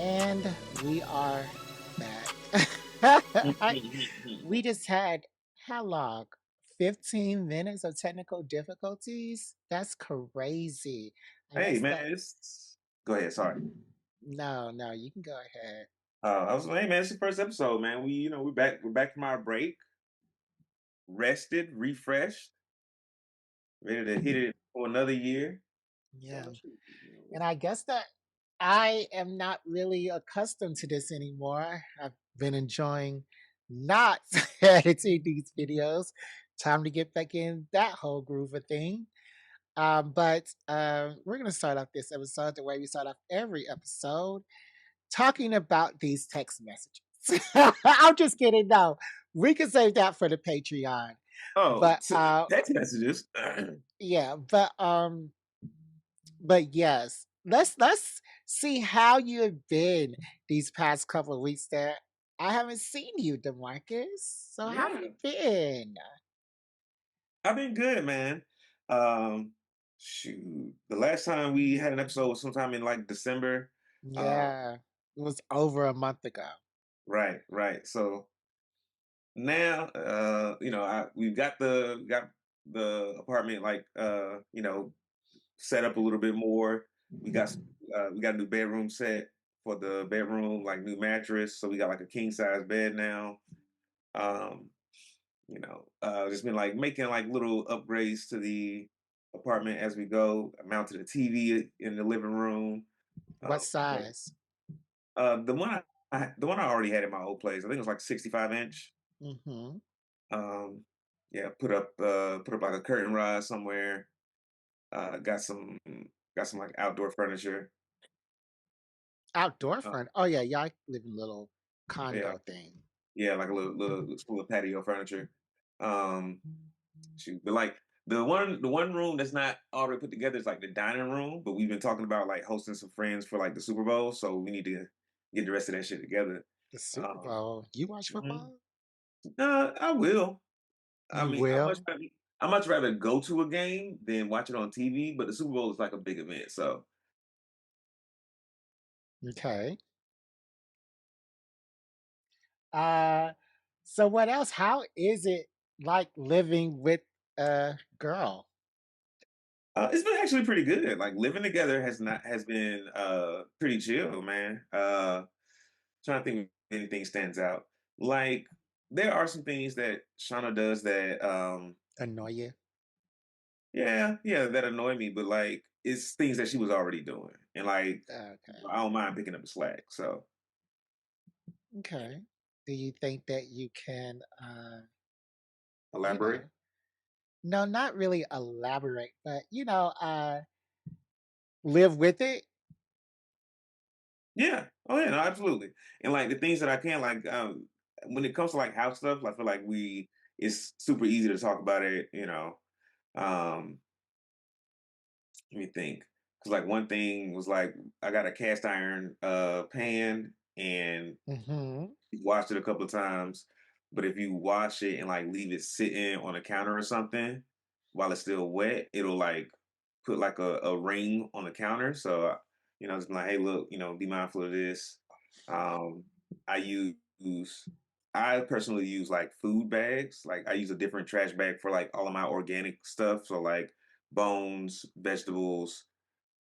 And we are back. We just had how long? 15 minutes of technical difficulties? That's crazy. I Hey guess that man, it's go ahead. Sorry. no, you can go ahead. I was hey man, it's the first episode, man. We're back from our break, rested, refreshed, ready to hit it for another year. Yeah. So shoot. And I guess that I am not really accustomed to this anymore. I've been enjoying not editing these videos. Time to get back in that whole groove of thing. But we're going to start off this episode the way we start off every episode, talking about these text messages. I'm just kidding. No, we can save that for the Patreon. Oh, But text messages. yeah, but yes, let's see how you have been these past couple of weeks. That I haven't seen you, Demarcus. So how have Yeah, you been? I've been good, man. Um, shoot, the last time we had an episode was sometime in like December. Uh, Yeah, it was over a month ago. right, right. So now, we've got the apartment like set up a little bit more. We got a new bedroom set for the bedroom, like new mattress. So we got like a king size bed now. Um, just been like making like little upgrades to the apartment as we go. I mounted a TV in the living room. What Uh, size? the one I already had in my old place, I think it was like 65 inch. Mm-hmm. Um, yeah, put up like a curtain rod somewhere. Got some like outdoor furniture. Outdoor Uh, front. Oh yeah, yeah. I live in a little yeah, condo thing. yeah, like a little patio furniture. Um, shoot, but like the one room that's not already put together is like the dining room. But we've been talking about like hosting some friends for like the Super Bowl, so we need to get the rest of that shit together. The Super Um, Bowl. You watch mhm. football? I will. I You mean, will. I much rather go to a game than watch it on TV. But the Super Bowl is like a big event, so Okay. Uh, so what else? How is it like living with a girl? it's been actually pretty good. Like living together has been pretty chill, man. Trying to think if anything stands out. Like there are some things that Shauna does that Annoy you? yeah, that annoy me, but like it's things that she was already doing. And like Okay. I don't mind picking up the slack. So Okay. Do you think that you can, you elaborate. know, no, not really elaborate, but live with it? Yeah. Oh yeah, no, absolutely. And like the things that I can like when it comes to like house stuff, I feel like we it's super easy to talk about it, Um let me think. Cause like one thing was like I got a cast iron pan and Mm-hmm. washed it a couple of times. But if you wash it and like leave it sitting on a counter or something while it's still wet, it'll like put like a ring on the counter. So just be like, hey, look, be mindful of this. Um, I use I personally use like food bags. Like I use a different trash bag for like all of my organic stuff. So like bones, vegetables,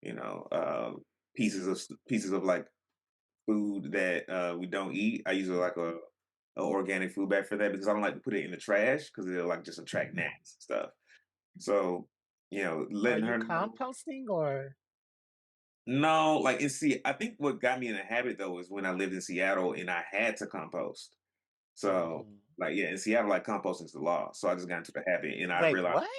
you know, uh, pieces of like food that we don't eat. I use a organic food bag for that because I don't like to put it in the trash because it'll like just attract gnats and stuff. So Are letting you her know. composting or? No, like I think what got me in the habit though is when I lived in Seattle and I had to compost. So Mhm. like yeah, in Seattle like composting is the law. So I just got into the habit and I Wait, realized what?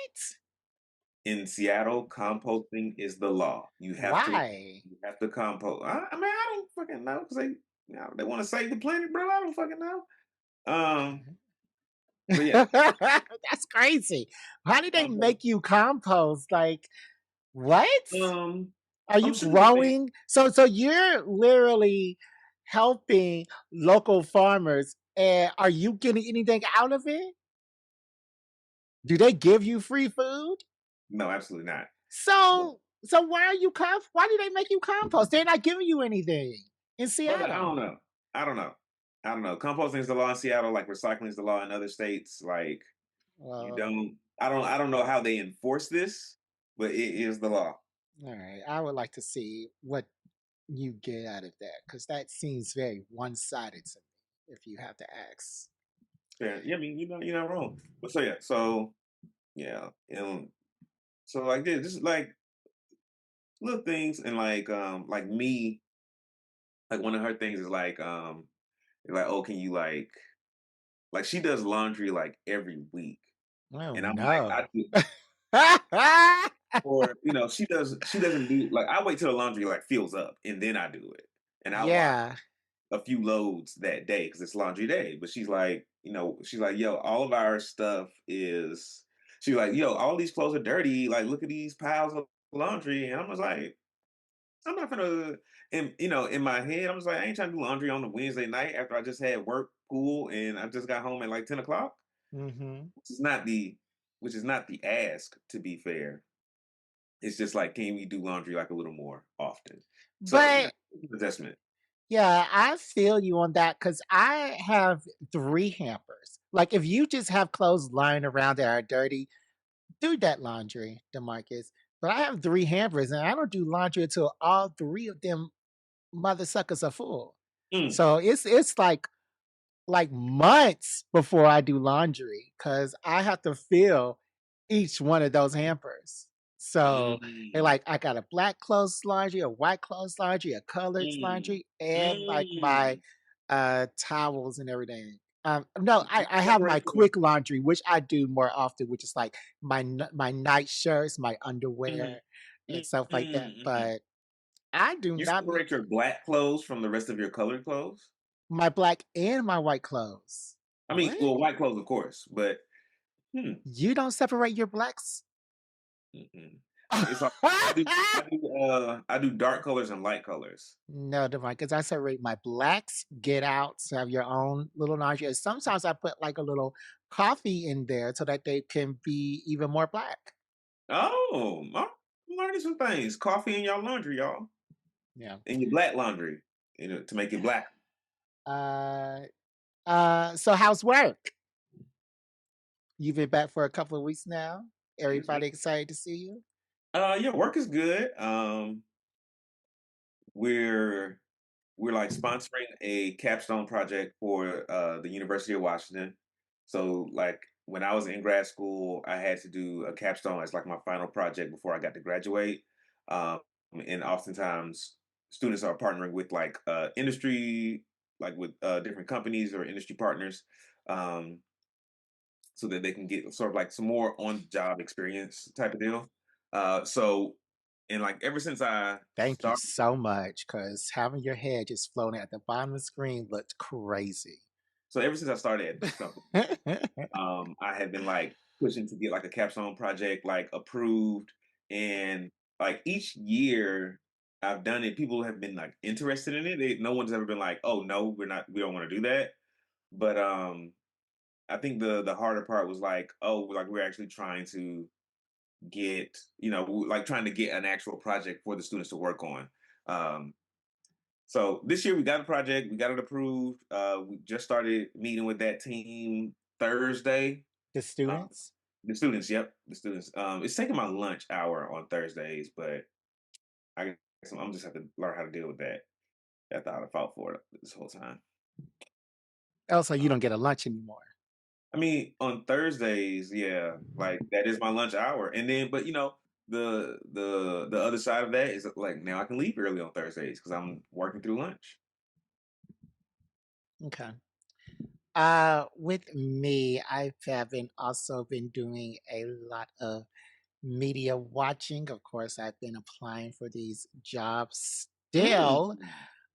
in Seattle composting is the law. You have to Why? you have to compost. I mean I don't fucking know because they want to save the planet, bro. I don't fucking know. Um, but yeah, That's crazy. How did they compost. make you compost? Like, what? Um, Are I'm you sure that they. growing? So you're literally helping local farmers, and are you getting anything out of it? Do they give you free food? No, absolutely not. So, So why are you why do they make you compost? They're not giving you anything. in But I Seattle. don't know. I don't know. I don't know. Composting is the law in Seattle, like recycling is the law in other states. Like you Well, don't. I don't know how they enforce this, but it is the law. all right. I would like to see what you get out of that because that seems very one-sided to me. If you have to ask. Yeah, yeah. I mean, you're not wrong. But so yeah, so yeah, so like this, just like little things, and like me, like one of her things is like, oh, can you like she does laundry like every week, Oh and I'm like, I no. do. Or, she doesn't do like I wait till the laundry like fills up and then I do it. And I wash Yeah. a few loads that day because it's laundry day. But she's like, yo, all of our stuff is she's like, yo, all these clothes are dirty. Like, look at these piles of laundry. And I'm just like, I'm not gonna in my head, I'm just like, I ain't trying to do laundry on a Wednesday night after I just had work, pool, and I just got home at like 10 o'clock. Hmm. Which is not the which is not the ask, to be fair. It's just like, can we do laundry like a little more often? So yeah, But adjustment. yeah, I feel you on that because I have three hampers. Like, if you just have clothes lying around that are dirty, do that laundry, Demarcus. But I have three hampers, and I don't do laundry until all three of them mother suckers are full. Mm, So it's like months before I do laundry because I have to fill each one of those hampers. So, and mm, like I got a black clothes laundry, a white clothes laundry, a colored mm, laundry, and like my mm. towels and everything. No, You I have my separate your quick laundry, which I do more often, which is like my night shirts, my mhm, underwear, and mm, stuff like that. mhm. But I do You not be separate your black clothes from the rest of your colored clothes? my black and my white clothes. I mean, What? well, white clothes, of course, but hmm, You don't separate your blacks? mm-mm. It's all I do dark colors and light colors. No, divine, because I separate my blacks, get out, so have your own little laundry. And sometimes I put like a little coffee in there so that they can be even more black. I'm learning some things. Coffee in y'all laundry, y'all. Yeah. In your black laundry, to make it black. Uh so how's work? You've been back for a couple of weeks now. Mhm. Everybody excited to see you? Yeah, work is good. We're we're like sponsoring a capstone project for the University of Washington. So like when I was in grad school, I had to do a capstone as like my final project before I got to graduate. Um, and oftentimes students are partnering with like industry, like with different companies or industry partners, um, so that they can get sort of like some more on job experience type of deal. So and like ever since I Thank you started so much, because having your head just floating at the bottom of the screen looked crazy. so ever since I started at this company, I had been like pushing to get like a capstone project like approved, and like each year I've done it. People have been like interested in it. No one's ever been like, "Oh no, we don't want to do that." But I think the harder part was like, oh, like we're actually trying to get, like trying to get an actual project for the students to work on. Um, so this year we got a project, we got it approved. We just started meeting with that team Thursday. The Um, students? the students, yep, the students. It's taking my lunch hour on Thursdays, but I guess I'm just have to learn how to deal with that. I thought I fought for it this whole time. Also, you Uh, don't get a lunch anymore. I mean, on Thursdays, yeah, like that is my lunch hour, and then, but the other side of that is like now I can leave early on Thursdays because I'm working through lunch. Okay. With me, I have been also been doing a lot of media watching. Of course, I've been applying for these jobs Mm. still.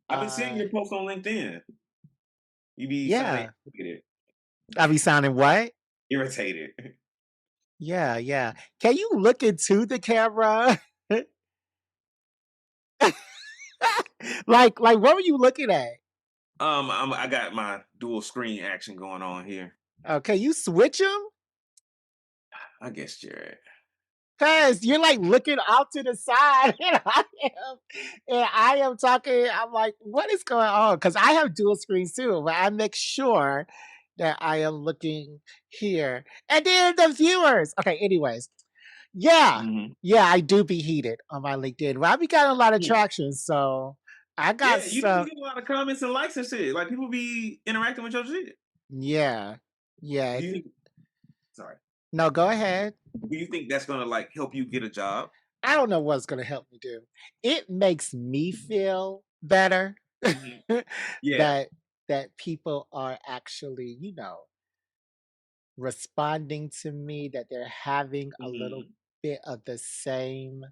I've been seeing Uh, your posts on LinkedIn. You be sounding yeah. irritated. I be sounding what? Irritated. Yeah, yeah. Can you look into the camera? Like, what were you looking at? I got my dual screen action going on here. Can you switch them? I guess, Jared. Cause you're like looking out to the side, and I am talking. I'm like, what is going on? Because I have dual screens too, but I make sure that I am looking here. And then the viewers. Okay, anyways. Yeah. Mhm. Yeah, I do be heated on my LinkedIn. But I be getting a lot of Mm. traction. So I got Yeah, you do some. get a lot of comments and likes and shit. Like people be interacting with your shit. Yeah. Yeah. Do you think? Sorry. No, go ahead. Do you think that's gonna like help you get a job? I don't know what's gonna help me do. It makes me feel better Mhm. Yeah. that that people are actually, responding to me, that they're having a little Mhm. bit of the same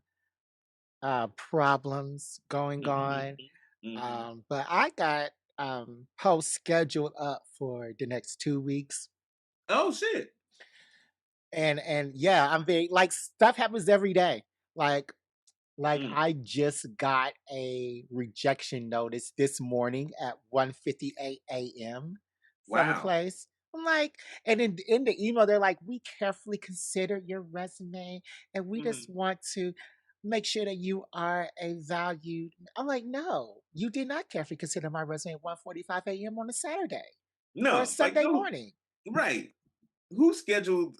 problems going Mhm. on. Mhm. But I got posts scheduled up for the next 2 weeks. Oh shit. And yeah, I'm very like stuff happens every day. Like Like Mm. I just got a rejection notice this morning at 1:58 a.m. from a Wow. place. I'm like, and in the email, they're like, we carefully considered your resume and we just Mhm. want to make sure that you are a valued. I'm like, no, you did not carefully consider my resume at 1:45 a.m. on a Saturday or a No, like Sunday no. morning. Right. Who scheduled?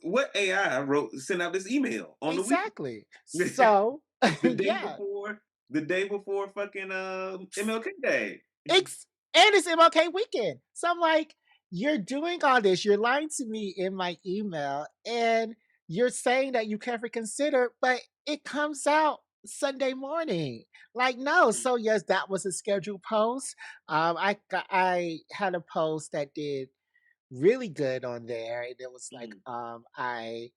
What AI wrote sent out this email on the week? Exactly. the So, day yeah. before. The day before fucking MLK Day. And it's MLK weekend. So I'm like, you're doing all this, you're lying to me in my email, and you're saying that you can't reconsider, but it comes out Sunday morning. Like, no. Mm. So yes, that was a scheduled post. I had a post that did really good on there. And it was like, Mm. I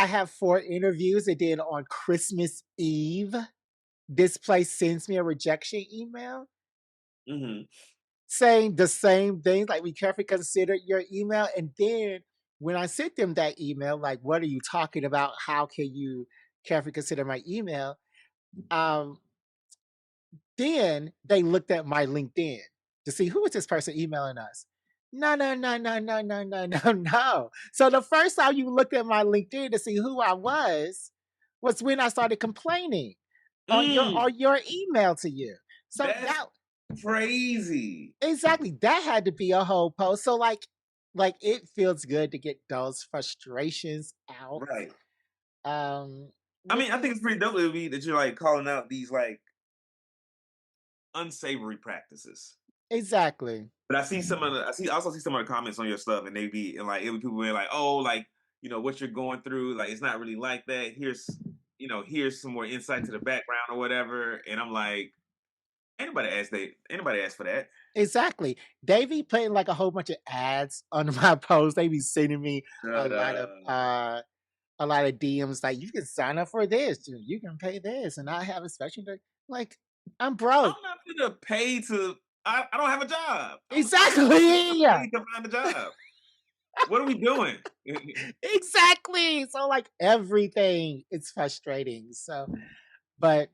have 4 interviews, and then on Christmas Eve, this place sends me a rejection email Mhm. saying the same things, like we carefully considered your email. And then when I sent them that email, like, what are you talking about? How can you carefully consider my email? Um, then they looked at my LinkedIn to see who is this person emailing us. No, no, no, no, no, no, no, no, no. So the first time you looked at my LinkedIn to see who I was when I started complaining on your Mm. on your email to you. So That's that crazy. Exactly. That had to be a whole post. So like it feels good to get those frustrations out. Right. Um I with mean, I think it's these pretty dope of you that you're like calling out these like unsavory practices. exactly. But I also see some of the comments on your stuff, and they be and like it be people being like, oh, like what you're going through, like it's not really like that. Here's some more insight to the background or whatever. And I'm like, anybody asked for that. Exactly. They be putting like a whole bunch of ads on my post. They be sending me a Shut lot of up. uh a lot of DMs like you can sign up for this, you can pay this, and I have a special like I'm broke. I'm not gonna pay to. I don't have a job. I'm not gonna Exactly. pay to find a job. What are we doing? Exactly. So like everything is frustrating. So but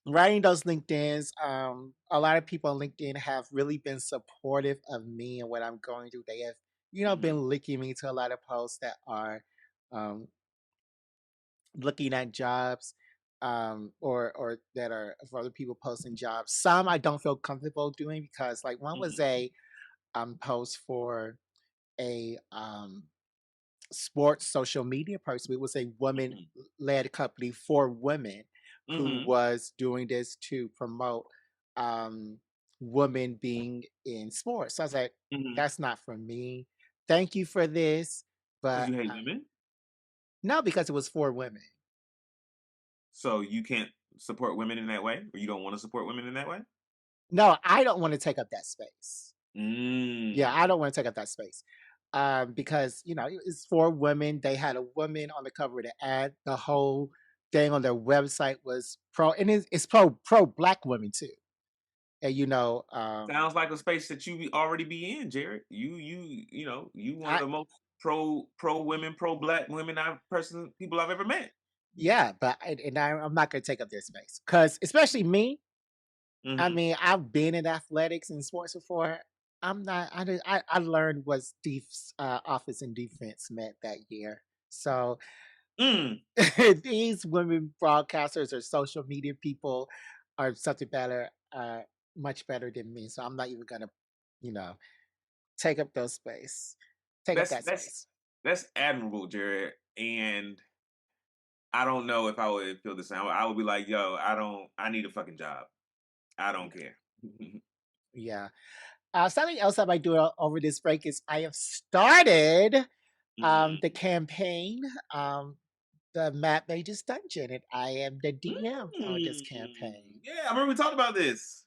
writing those LinkedIn's, a lot of people on LinkedIn have really been supportive of me and what I'm going through. They have, Hmm. been linking me to a lot of posts that are um, looking at jobs, or that are for other people posting jobs. Some I don't feel comfortable doing because, like, one was Hmm. a post for a sports social media person. It was a woman Hmm. led company for women who Hmm. was doing this to promote um, women being in sports. So I was like, Hmm. that's not for me. Thank you for this. Because But you hate women, no, because it was for women. so you can't support women in that way, or you don't want to support women in that way. No, I don't want to take up that space. Yeah, I Mm. don't want to take up that space. Because it's for women. They had a woman on the cover of the ad. The whole thing on their website was pro, and it's pro black women too. And Sounds like a space that already be in, Jared. You one of I the most pro women, pro black women people I've ever met. yeah, but I'm not going to take up their space because especially me. I Hmm. mean, I've been in athletics and sports before. I'm not. I learned what Steve's office and defense meant that year. So Mm, These women broadcasters or social media people are something better, much better than me. So I'm not even gonna, you know, take up those space, take up that's that that's space. that's admirable, Jared. And I don't know if I would feel the same. I would be like, yo, I need a fucking job. I don't Yeah. care. Yeah. Something else I might do over this break is I have started the Mhm. campaign, the Map Mages Dungeon, and I am the DM on this Mm. campaign. Yeah, I remember we talked about this.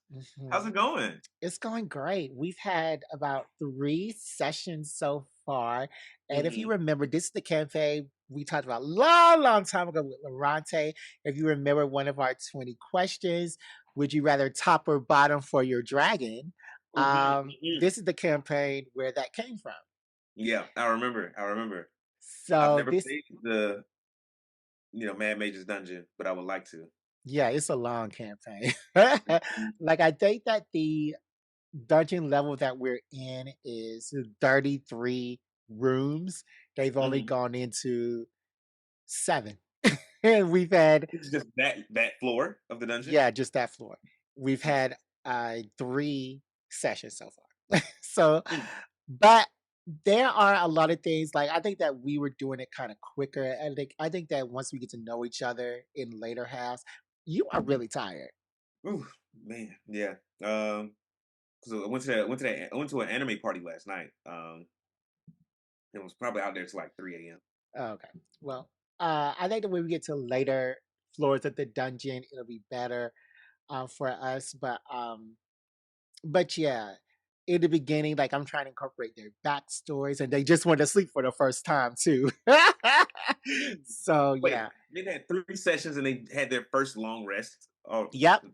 How's Mhm. it going? It's going great. We've had about 3 sessions so far, and if you Mhm. remember, this is the campaign we talked about long, long time ago with Lorante. If you remember one of our 20 questions, would you rather top or bottom for your dragon? Mhm. Mhm. This is the campaign where that came from. Yeah, I remember. I remember. I've So never this played the Mad Mage's Dungeon, but I would like to. yeah, it's a long campaign. Mhm. Like, I think that the dungeon level that we're in is 33 rooms. They've only Mhm. gone into 7. And we've had It's just that floor of the dungeon. yeah, just that floor. We've Okay. had, 3 sessions so far. So Mm. but there are a lot of things, like, I think that we were doing it kinda quicker. I think that once we get to know each other in later halves, you are really tired. Ooh, man, yeah. So I went to an anime party last night. It was probably out there till like 3 a.m. Oh, okay. Well, I think that when we get to later floors of the dungeon, it'll be better for us. But yeah, in the beginning, like I'm trying to incorporate their backstories, and they just went to sleep for the first time too. So Wait, yeah, they had 3 sessions and they had their first long rest. Oh, yep,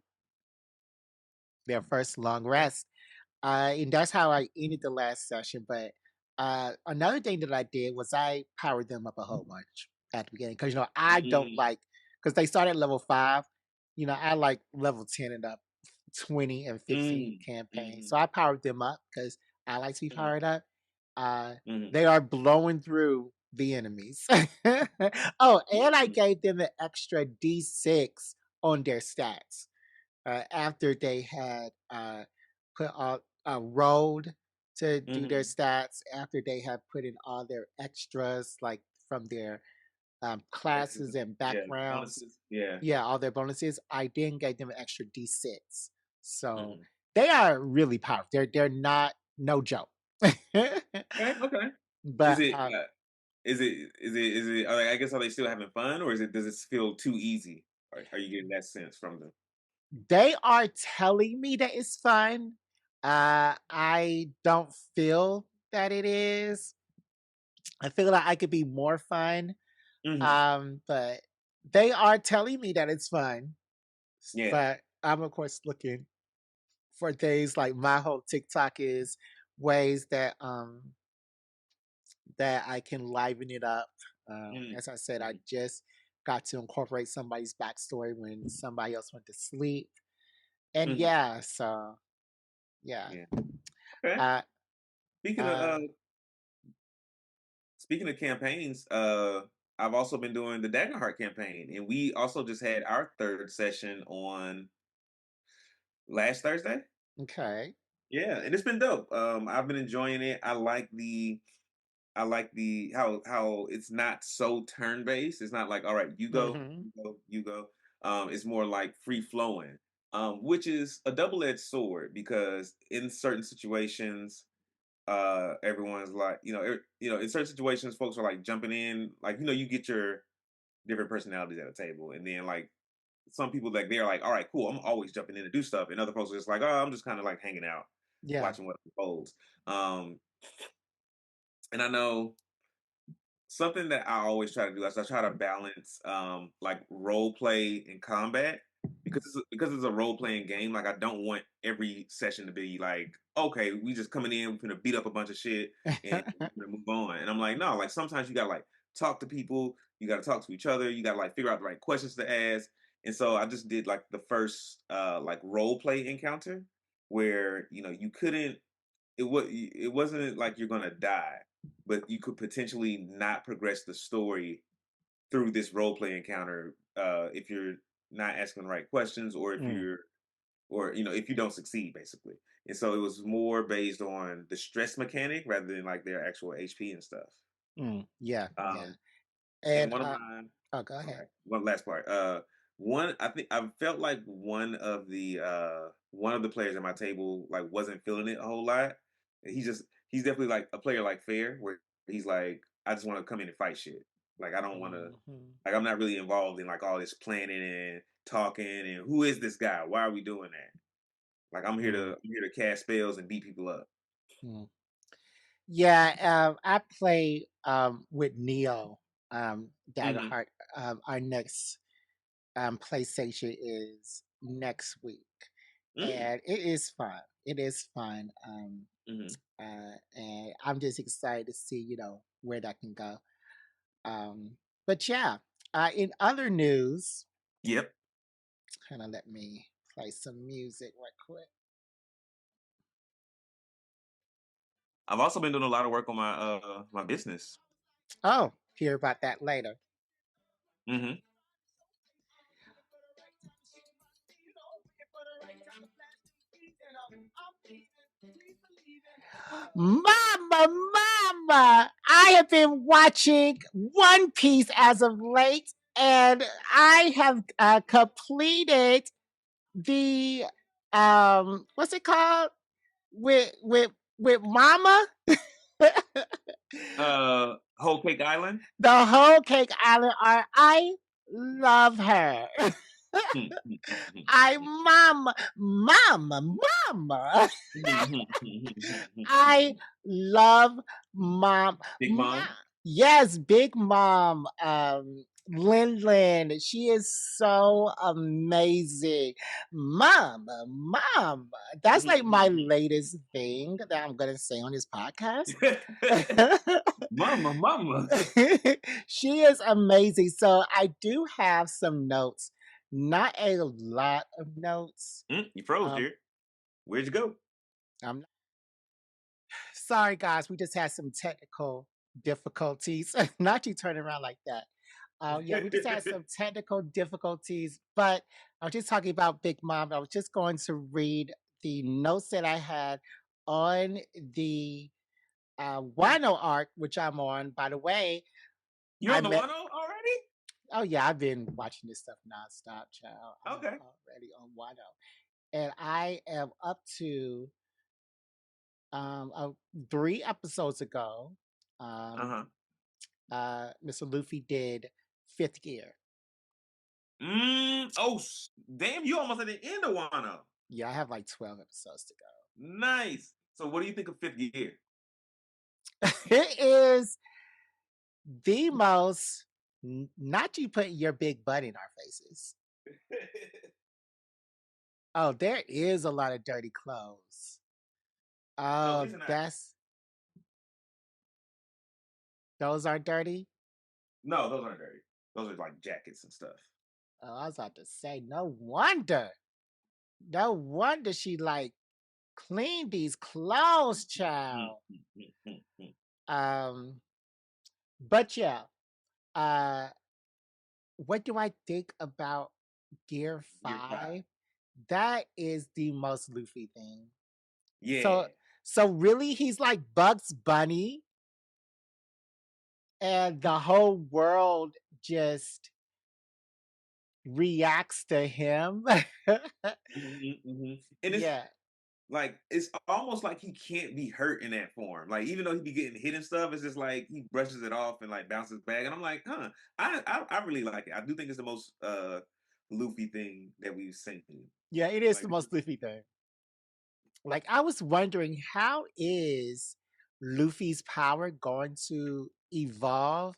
their first long rest. And that's how I ended the last session. But another thing that I did was I powered them up a whole bunch at the beginning because I don't mm, like because they started at level 5. I like level 10 and up, 20 and 15 mm, campaigns. So mhm, I powered them up because I like to be mhm, powered up. Uh, mhm, they are blowing through the enemies. Oh, and I mm, gave them an extra D6 on their stats after they had put on rolled to do their mhm. stats, after they had put in all their extras like from their Extras, classes and yeah, backgrounds. bonuses, yeah. Yeah, all their bonuses. I then gave them an extra D6. So Mhm. they are really powerful. They're not no joke. Okay, okay. Is But it? Is it? I guess are they still having fun, or is it? Does it feel too easy? Are you getting that sense from them? they are telling me that it's fun. I don't feel that it is. I feel like I could be more fun. Hmm. But they are telling me that it's fun. Yeah. But I'm of course looking for things like my whole TikTok is ways that I can liven it up. Mm, As I said, I mm, just got to incorporate somebody's backstory when somebody else went to sleep. And mhm. yeah, so yeah. Yeah. Okay. Uh Speaking of uh speaking of campaigns, I've also been doing the Daggerheart campaign, and we also just had our third session on last Thursday. okay. Yeah, and it's been dope. I've been enjoying it. I like the how it's not so turn based. It's not like all right, you go, Hmm. you go, you go. It's more like free flowing, which is a double edged sword because in certain situations, everyone's like, in certain situations, folks are like jumping in, like you get your different personalities at a table, and then like some people like they're like, all right, cool, I'm always jumping in to do stuff, and other folks are just like, oh, I'm just kind of like hanging out, Yeah. watching what unfolds. Um, and I know something that I always try to do is I try to balance like role play and combat because it's a role playing game. Like I don't want every session to be like, okay, we just coming in, we're gonna beat up a bunch of shit and we're gonna move on. And I'm like, no, like sometimes you gotta like talk to people, you gotta talk to each other, you gotta like figure out the right questions to ask. And so I just did like the first like role play encounter where you couldn't it wasn't like you're gonna die, but you could potentially not progress the story through this role play encounter if you're not asking the right questions or if Mm, you're or if you don't succeed basically. And so it was more based on the stress mechanic rather than like their actual HP and stuff. yeah, yeah. Um, and And one of my oh, go okay, ahead. one last part. One I think I felt like one of the players at my table like wasn't feeling it a whole lot. He's definitely like a player like Fair, where he's like, I just want to come in and fight shit. Like I don't want to Mhm, like I'm not really involved in like all this planning and talking and who is this guy? Why are we doing that? Like mm, I'm here to cast spells and beat people up. mm. Yeah, I play with Neo. Hmm. Daggerheart. Our next PlayStation is next week, Mm, and it is fun. It is fun. hmm. And I'm just excited to see, where that can go. But yeah, in other news, Yep. kind of let me play some music right quick. I've also been doing a lot of work on my business. Oh, hear about that later. Hmm. Mama, I have been watching One Piece as of late, and I have completed the what's it called with Mama, Whole Cake Island. the whole Cake Island art. I love her. Hmm, hmm, hmm, hmm, I hmm, mama. hmm, hmm, hmm, hmm, I hmm. love mom. Big Ma- Mom. yes, big mom. Lin Lin. She is so amazing. Mama. That's like my latest thing that I'm gonna say on this podcast. Mama, mama. She is amazing. So I do have some notes. Not a lot of notes. You froze, Um, dear. Where'd you go? I'm sorry, guys. We just had some technical difficulties. Not you turning around like that. Yeah, we just had some technical difficulties, but I was just talking about Big Mom. I was just going to read the notes that I had on the Wano arc, which I'm on. By the way, You're I on the met. one already? Oh yeah, I've been watching this stuff nonstop, child. I'm Okay. already on Wano, and I am up to 3 episodes ago. Um, Uh-huh. Mr. Luffy did fifth gear. Damn, you almost at the end of Wano. Yeah, I have like 12 episodes to Nice. So what do you think of fifth gear? go. It is the most, not you putting your big butt in our faces. Oh, there is a lot of dirty clothes. No, Oh, these are not. those are dirty. No, those aren't dirty. Those are like jackets and stuff. Oh, I was about to say, no wonder. No wonder she like cleaned these clothes, Mm, child. mm, mm, mm, mm. Um, but yeah, uh, what do I think about Gear Year five. 5? That is the most Luffy thing. So Yeah. so really he's like Bugs Bunny and the whole world just reacts to him. Mhm, mhm. And it's Yeah. like it's almost like he can't be hurt in that form. Like even though he be getting hit and stuff, it's just like he brushes it off and like bounces back. And I'm like, huh, I really like it. I do think it's the most Luffy thing that we've seen. Yeah, it is Like the most Luffy thing. Like I was wondering how is Luffy's power going to evolve?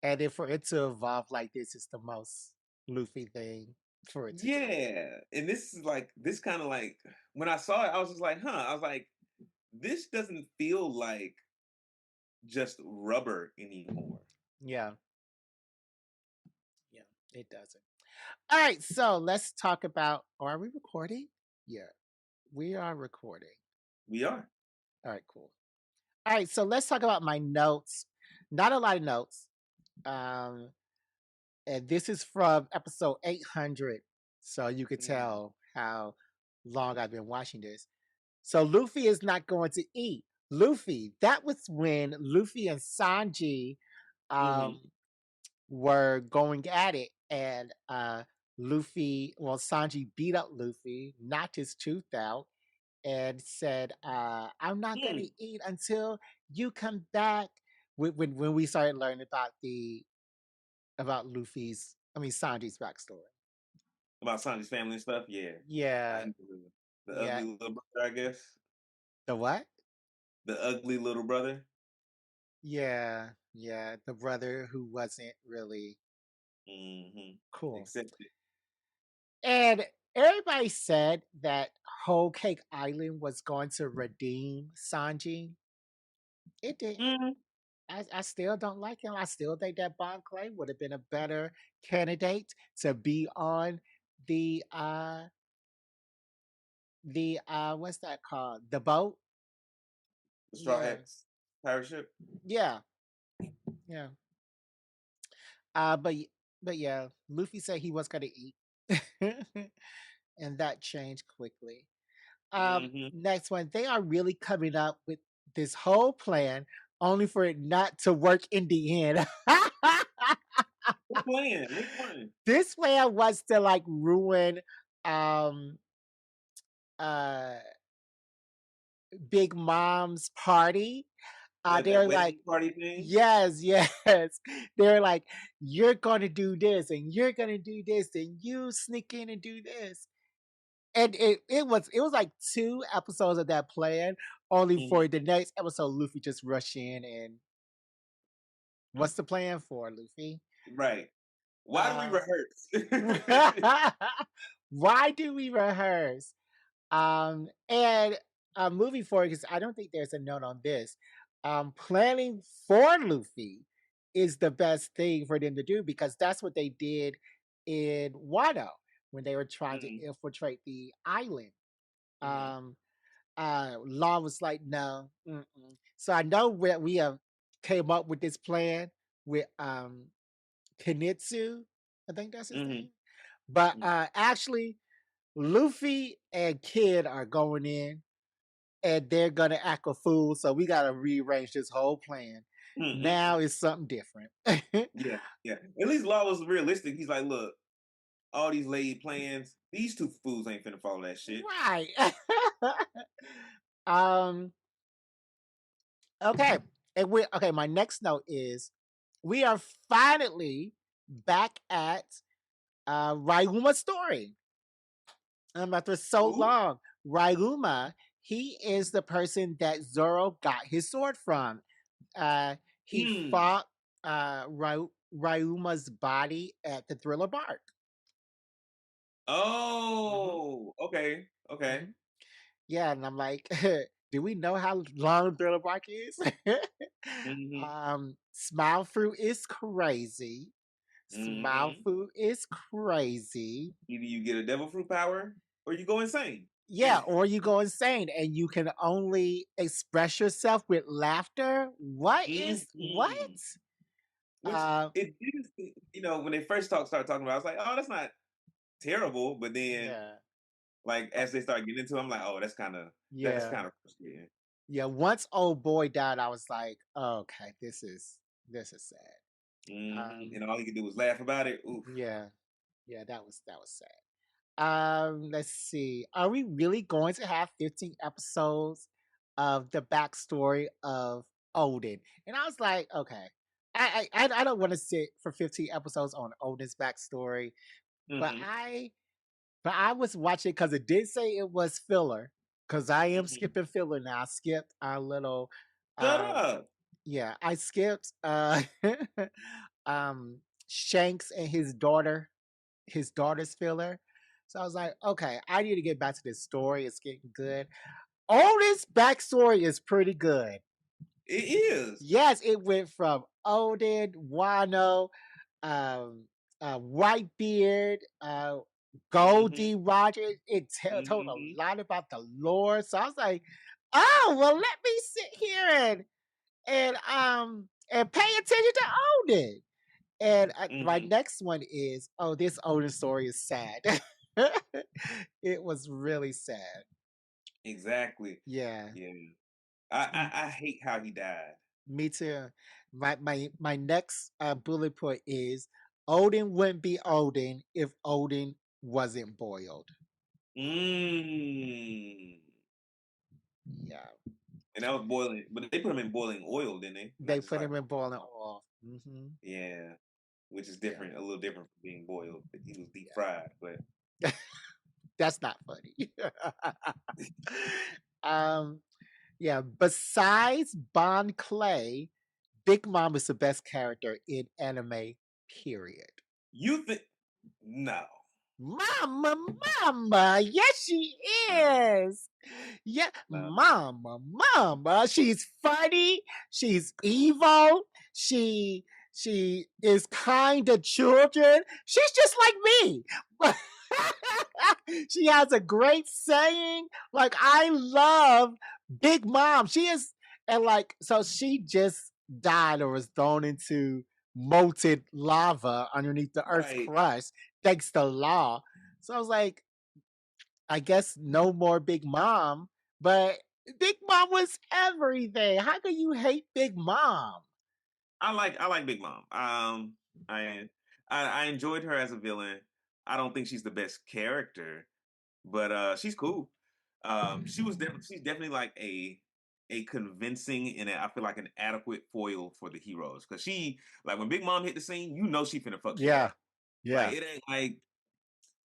And if for it to evolve like this is the most Luffy thing for it to do. yeah. And this is like this kind of like when I saw it, I was just like, huh. I was like, this doesn't feel like just rubber anymore. Yeah, yeah, it doesn't. All right, so let's talk about are we recording? Yeah, we are recording. We are. All right, cool. All right, so let's talk about my notes. Not a lot of notes. Um, And this is from episode 800. So you could Mm. tell how long I've been watching this. So Luffy is not going to eat. Luffy, that was when Luffy and Sanji Mhm. um, were going at it. And Luffy, well, Sanji beat up Luffy, knocked his tooth out, and said, I'm not going to Mm. eat until you come back. When we started learning about Luffy's, I mean, Sanji's backstory. About Sanji's family and stuff. Yeah, Yeah, the yeah. ugly little brother, I guess. The what? The ugly little brother. Yeah, yeah. The brother who wasn't really Mhm. cool. Accept it. And everybody said that Whole Cake Island was going to redeem Sanji. It didn't. Mhm. I still don't like him. I still think that Bon Clay would have been a better candidate to be on the what's that called? The boat? The Straw Yeah. Hats pirate ship. Yeah. Yeah. But but yeah, Luffy said he was gonna eat. And that changed quickly. Mhm. Next one, they are really coming up with this whole plan only for it not to work in the end. What plan? Which one? This plan was to like ruin um uh Big Mom's party. That They're like, wedding party thing. yes, yes. They're like, you're gonna do this and you're gonna do this, and you sneak in and do this. And it was like 2 episodes of that plan, only Mhm. for the next episode, Luffy just rush in and what's the plan for Luffy? Right. Why do we Uh, rehearse? why do we rehearse? And moving forward, because I don't think there's a note on this. Planning for Luffy is the best thing for them to do because that's what they did in Wano when they were trying to Mhm. infiltrate the island. Mhm. Um, Law was like, no. Mm-mm. So I know we have came up with this plan with Kinitsu. I think that's his Mhm. name. But Mhm. actually, Luffy and Kid are going in and they're gonna act a fool. So we gotta rearrange this whole plan. Mhm. Now it's something different. Yeah, yeah. At least Law was realistic. He's like, look, all these laid plans, these two fools ain't finna follow that shit. Right. um, okay. And we okay, my next note is we are finally back at Ryuma's story. After so Who? long, Ryuma, he is the person that Zoro got his sword from. Uh, he Hmm. fought Ryuma's body at the Thriller Bark. Hmm. Oh, okay, okay. Hmm. Yeah, and I'm like, do we know how long Thriller Bark is? Mhm. Smile Fruit is crazy. Smile Mhm. Fruit is crazy. Either you get a devil fruit power or you go insane. Yeah, or you go insane and you can only express yourself with laughter. What? Mhm. Which Uh, it is, when they first start talking about, I was like, oh, that's not terrible. But then, yeah, like, as they start getting into it, I'm like, oh, that's yeah, kind of frustrating. yeah. Once old boy died, I was like, oh, okay, this is sad. And all he could do was laugh about it. Oof. Yeah, yeah, that was sad. Let's see. Are we really going to have 15 episodes of the backstory of Odin? And I was like, okay, I don't want to sit for 15 episodes on Odin's backstory, but Hmm. I was watching because it did say it was filler. Because I am Hmm. skipping filler now. I skipped our little, Shut um, up. yeah, I skipped um Shanks and his daughter's filler. So I was like, okay, I need to get back to this story. It's getting good. All this backstory is pretty good. It is. Yes, it went from Odin, Wano, um, Whitebeard, Hmm. Goldie Rogers. It told Hmm. a lot about the lore. So I was like, oh well, let me sit here and pay attention to Odin. And my Mhm. next one is, oh, this Odin story is sad. It was really sad. Exactly. Yeah. Yeah. Mm, I hate how he died. me too. My next bullet point is Odin wouldn't be Odin if Odin wasn't boiled. Mm. Yeah. And that was boiling, but they put him in boiling oil, didn't they? Not They just put like him in boiling oil. yeah, which is Yeah. different, a little different from being boiled. He was deep Yeah. fried, but That's not funny. um, yeah. Besides Bon Clay, Big Mom is the best character in anime. Period. you think no, Mama, mama, yes, she no, is. Yeah, no. mama, mama. She's funny. She's evil. She she is kind to children. She's just like me. She has a great saying. Like I love Big Mom. She is, and like so she just died or was thrown into molten lava underneath the Earth's Right. crust thanks to Law. So I was like, I guess no more Big Mom, but Big Mom was everything. How could you hate Big Mom? I like Big Mom. I I enjoyed her as a villain. I don't think she's the best character, but she's cool. She's definitely like a convincing and I feel like an adequate foil for the heroes because she like when Big Mom hit the scene, you know she finna fuck shit Yeah, up. Like yeah. it ain't like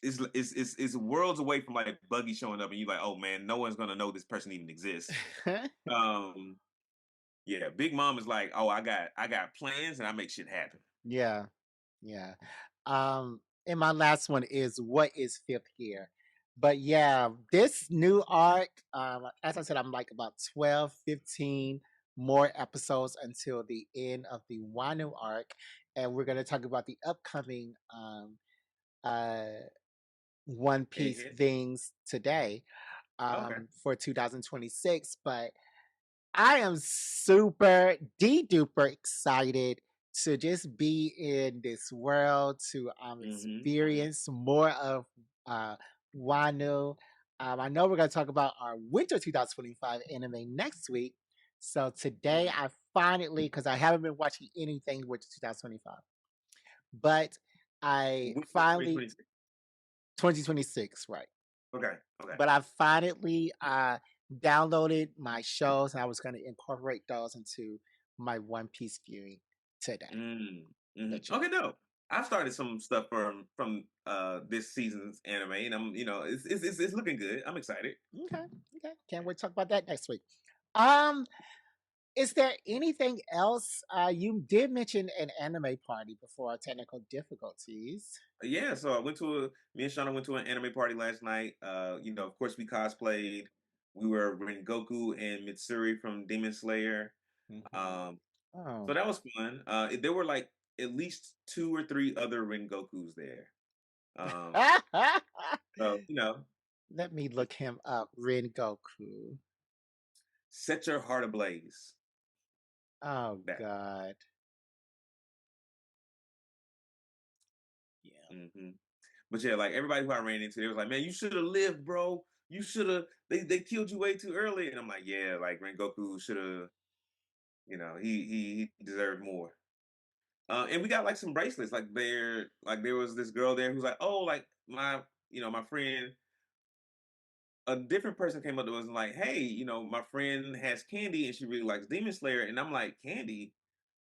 it's worlds away from like Buggy showing up and you like oh man no one's gonna know this person even exists. Um yeah, Big Mom is like oh I got plans and I make shit happen. Yeah, yeah. And my last one is what is fifth gear? But yeah, this new arc, as I said, I'm like about 12, 15 more episodes until the end of the Wano arc. And we're gonna talk about the upcoming uh One Piece Egghead. things today Okay. for 2026. But I am super duper excited to just be in this world to Hmm. experience more of uh, Wano. I know we're going to talk about our winter 2025 anime next week. So today I finally, because I haven't been watching anything winter 2025, but I Winter finally 2026. 2026, right? Okay. Okay. But I finally downloaded my shows and I was going to incorporate those into my One Piece viewing today. Mm, mhm. But yeah, Okay, no. I've started some stuff from this season's anime, and I'm it's looking good. I'm excited. okay, okay. Can't wait to talk about that next week. Um, is there anything else? You did mention an anime party before technical difficulties. Yeah, so me and Shauna went to an anime party last night. Of course we cosplayed. We were Rengoku and Mitsuri from Demon Slayer. Hmm. Um, so Oh, that was fun. There were like at least two or three other Rengokus there. Um, so let me look him up. Rin Goku. set your heart ablaze. Oh That. God. Yeah. Hmm. But yeah, like everybody who I ran into, they was like, "Man, you should have lived, bro. You should have. They killed you way too early." And I'm like, "Yeah, like Rengoku should have. He deserved more." And we got like some bracelets. There was this girl there who's like, "Oh, like my friend." A different person came up to us and like, "Hey, my friend has candy and she really likes Demon Slayer." And I'm like, "Candy?"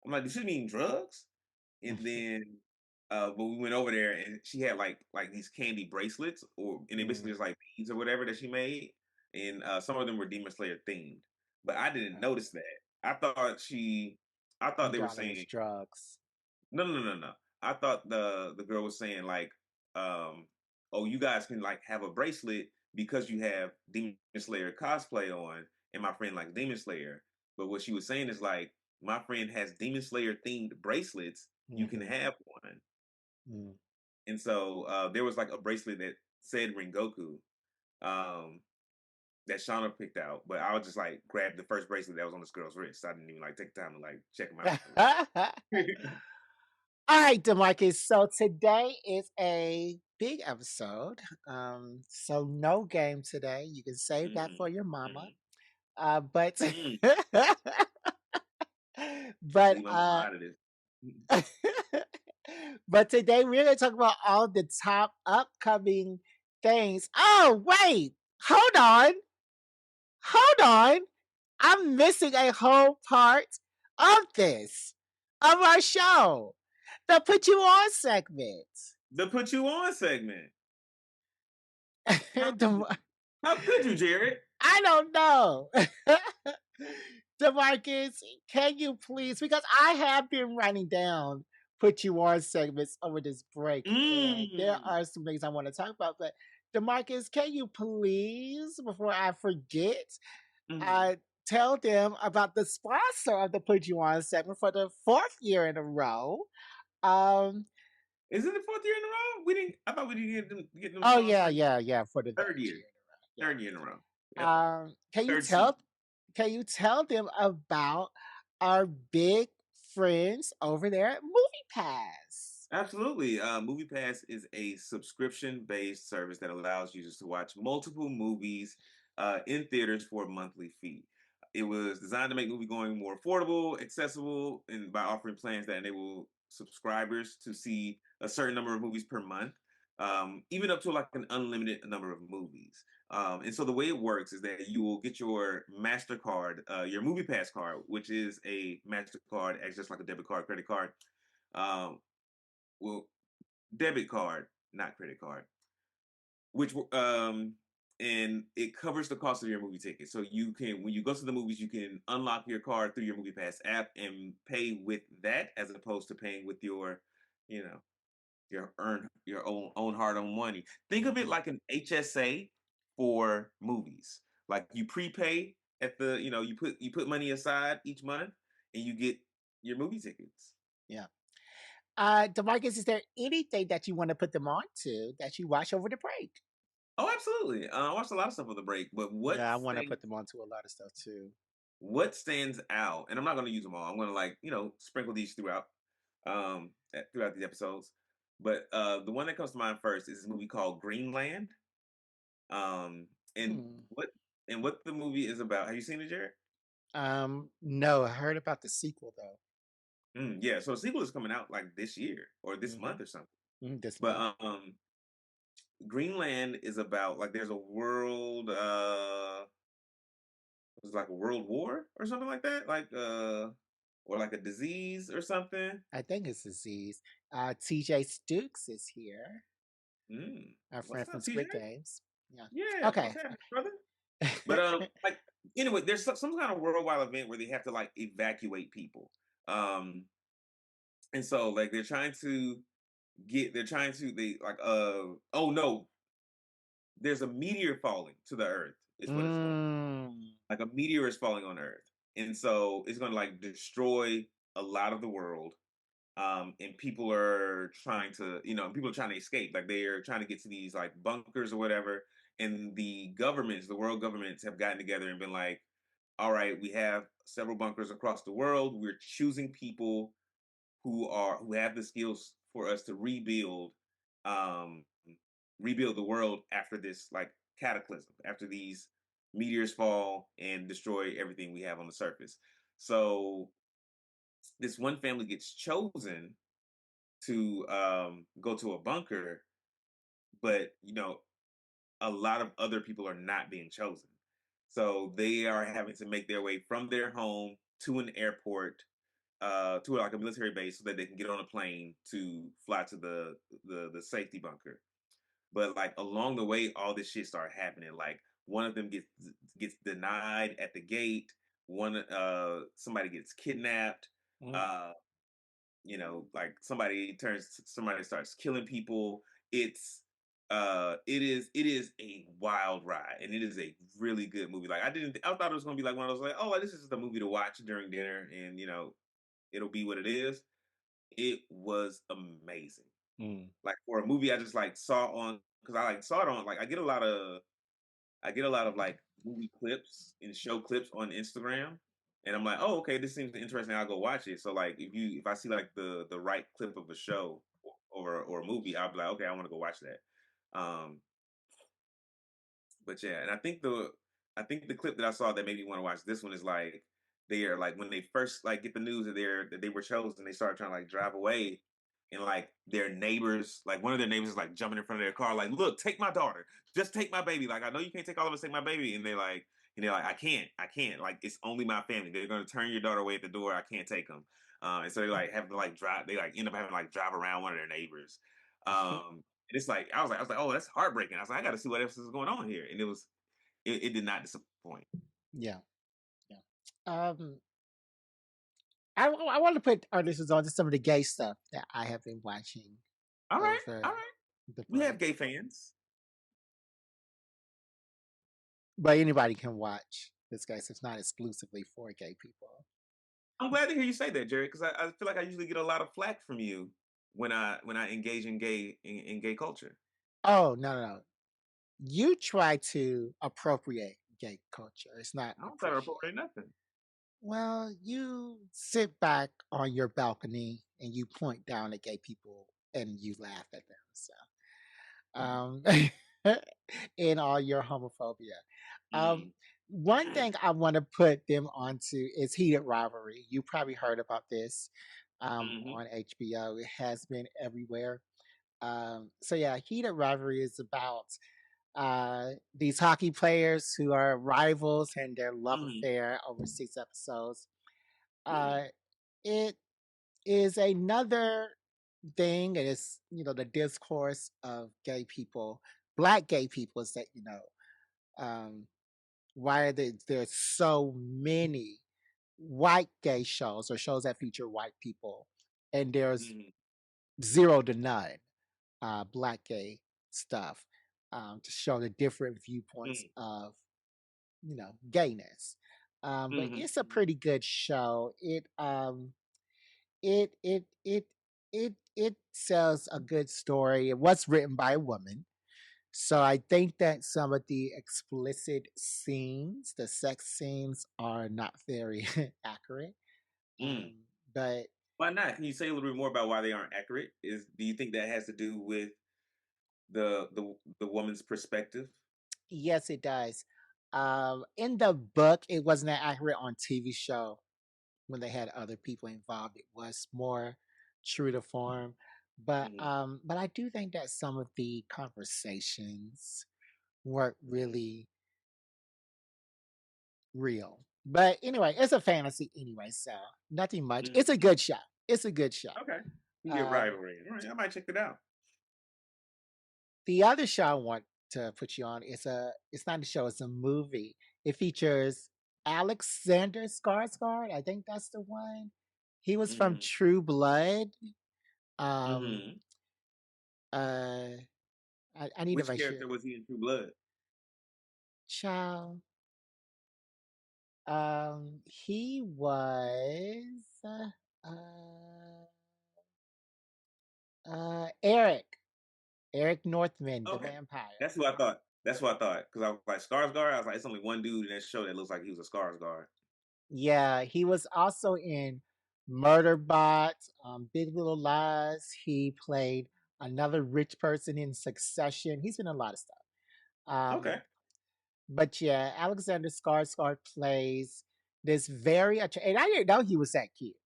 I'm like, "Does she mean drugs?" And then, but we went over there and she had like these candy bracelets, and they basically Mm, just like beads or whatever that she made, and some of them were Demon Slayer themed, but I didn't okay. notice that. I thought I thought You they were thought it was saying drugs. no, no, no, no, no. I thought the girl was saying like, um, oh, you guys can like have a bracelet because you have Demon Slayer cosplay on, and my friend likes Demon Slayer. But what she was saying is like, my friend has Demon Slayer themed bracelets. You can Hmm. have one. Mm. And so there was like a bracelet that said Rengoku um, that Shauna picked out, but I was just like grabbed the first bracelet that was on this girl's wrist. I didn't even like take time to like check them out. All right, Demarcus. So today is a big episode. So no game today. You can save that for Mm, your mama. mm, But mm. but Leave my mom out of this. Mm. but today we're gonna talk about all the top upcoming things. Oh, wait, hold on. I'm missing a whole part of this of our show. The put you on segment. The put you on segment. How could The- you? How could you, Jared? I don't know. Demarcus, can you please? Because I have been writing down put you on segments over this break, and there Mm. are some things I want to talk about. But Demarcus, can you please, before I forget, Mhm. uh, tell them about the sponsor of the Put You On segment for the fourth year in a row? Um, Is it the fourth year in a row? We didn't. I thought we didn't get them oh yeah, sponsored. yeah, yeah, for the Third third year. year in a row. Third year in a row. Yep. Yeah. Third season. Can you tell them about our big friends over there at Movie Pass? Absolutely. Movie Pass is a subscription-based service that allows users to watch multiple movies in theaters for a monthly fee. It was designed to make movie going more affordable, accessible, and by offering plans that enable subscribers to see a certain number of movies per month, even up to like an unlimited number of movies. And so the way it works is that you will get your Mastercard, your Movie Pass card, which is a Mastercard, acts just like a debit card, credit card. Um, well, debit card, not credit card, which and it covers the cost of your movie ticket. So you can, when you go to the movies, you can unlock your card through your Movie Pass app and pay with that, as opposed to paying with your, you know, your own hard earned money. Think of it Mhm. like an HSA for movies. Like you prepay at the, you put money aside each month and you get your movie tickets. Yeah. Demarcus, is there anything that you want to put them on to that you watch over the break? Oh, absolutely. I watched a lot of stuff on the break, but Yeah, I want to put them on to a lot of stuff too. what stands out, and I'm not going to use them all. I'm going to like sprinkle these throughout throughout these episodes. But the one that comes to mind first is this movie called Greenland. Um, and Hmm. what the movie is about. Have you seen it, Jared? No, I heard about the sequel though. Yeah. So the sequel is coming out like this year or this Hmm. month or something. This month. But Greenland is about like there's a world. It was like a world war or something like that, like or like a disease or something. I think it's disease. TJ Stukes is here, our friend What's from up, TJ? Squid Games. Yeah. Yeah, what's Okay. happening, brother? But like anyway, there's some kind of worldwide event where they have to like evacuate people. Um, and so like they're trying to they like oh no, there's a meteor falling to the earth is what it's going. Mm, Like a meteor is falling on Earth, and so it's going to like destroy a lot of the world. And people are trying to escape. Like they're trying to get to these like bunkers or whatever. And the world governments have gotten together and been like, all right, we have several bunkers across the world. We're choosing people who have the skills for us to um rebuild the world after this like cataclysm, after these meteors fall and destroy everything we have on the surface. So this one family gets chosen to go to a bunker, but a lot of other people are not being chosen. So they are having to make their way from their home to an airport, to like a military base, so that they can get on a plane to fly to the safety bunker. But like along the way, all this shit started happening. Like one of them gets denied at the gate. Somebody gets kidnapped. mm, Uh, like somebody starts killing people. It is a wild ride, and it is a really good movie. Like I thought it was gonna be like one of those like, oh, like, this is just a movie to watch during dinner, and it'll be what it is. It was amazing. mm. Like for a movie I just like saw on, because I like saw it on, like I get a lot of like movie clips and show clips on Instagram. and I'm like, oh, okay, this seems interesting. I'll go watch it. So like, if I see like the right clip of a show or a movie, I'll be like, okay, I want to go watch that. Um, but yeah, and I think the clip that I saw that made me want to watch this one is like they are like when they first like get the news that they were chosen, they started trying to like drive away, and like their neighbors, like one of their neighbors is like jumping in front of their car, like, look, take my daughter, just take my baby. Like I know you can't take all of us, take my baby, and they're like, I can't, like it's only my family. They're gonna turn your daughter away at the door. I can't take them, and so they like have to like drive. They like end up having to like drive around one of their neighbors. And it's like I was like, oh, that's heartbreaking. I was like, I got to see what else is going on here, and it did not disappoint. Yeah, yeah. Um, I want to put artists on to some of the gay stuff that I have been watching All over right, the we have break. gay fans. But anybody can watch this, guys. It's not exclusively for gay people. I'm glad to hear you say that, Jerry, because I feel like I usually get a lot of flack from you when I engage in gay culture. Oh, no, no, no. You try to appropriate gay culture. It's not I don't try to report appreciate. nothing. Well, you sit back on your balcony and you point down at gay people and you laugh at them. So, um, in all your homophobia. Um, Mm. one thing I want to put them onto is heated rivalry. You probably heard about this Hmm. on HBO. It has been everywhere. So yeah, heated rivalry is about these hockey players who are rivals and their love Hmm. affair over 6 episodes. Mm. Uh, it is another thing, and it's the discourse of gay people, black gay people, is that um, why are there's so many white gay shows or shows that feature white people, and there's Mm. zero to none black gay stuff to show the different viewpoints Mm. of gayness. But Hmm. it's a pretty good show. It it it it tells a good story. It was written by a woman, so I think that some of the explicit scenes, the sex scenes, are not very accurate. Mm. But Why not? Can you say a little bit more about why they aren't accurate? Do you think that has to do with the woman's perspective? yes, it does. In the book, it wasn't that accurate. On TV show, when they had other people involved, it was more true to form. Hmm. But I do think that some of the conversations weren't really real. But anyway, it's a fantasy anyway, so nothing much. It's a Hmm. good show. It's a good show. Okay. You get Um, rivalry. All right, I might check it out. the other show I want to put you on is it's not a show, it's a movie. It features Alexander Skarsgård. I think that's the one. He was from Hmm. True Blood. Um, Hmm. uh, I need to Which make sure. character was he in True Blood? Child. He was uh, Eric. Eric Northman, the Okay, vampire. that's who I thought. That's what I thought because I was like Skarsgård. I was like, it's only one dude in that show that looks like he was a Skarsgård. Yeah, he was also in Murderbot, Big Little Lies. He played another rich person in Succession. He's been in a lot of stuff. Um, Okay. but yeah, Alexander Skarsgård plays this and I didn't know he was that cute.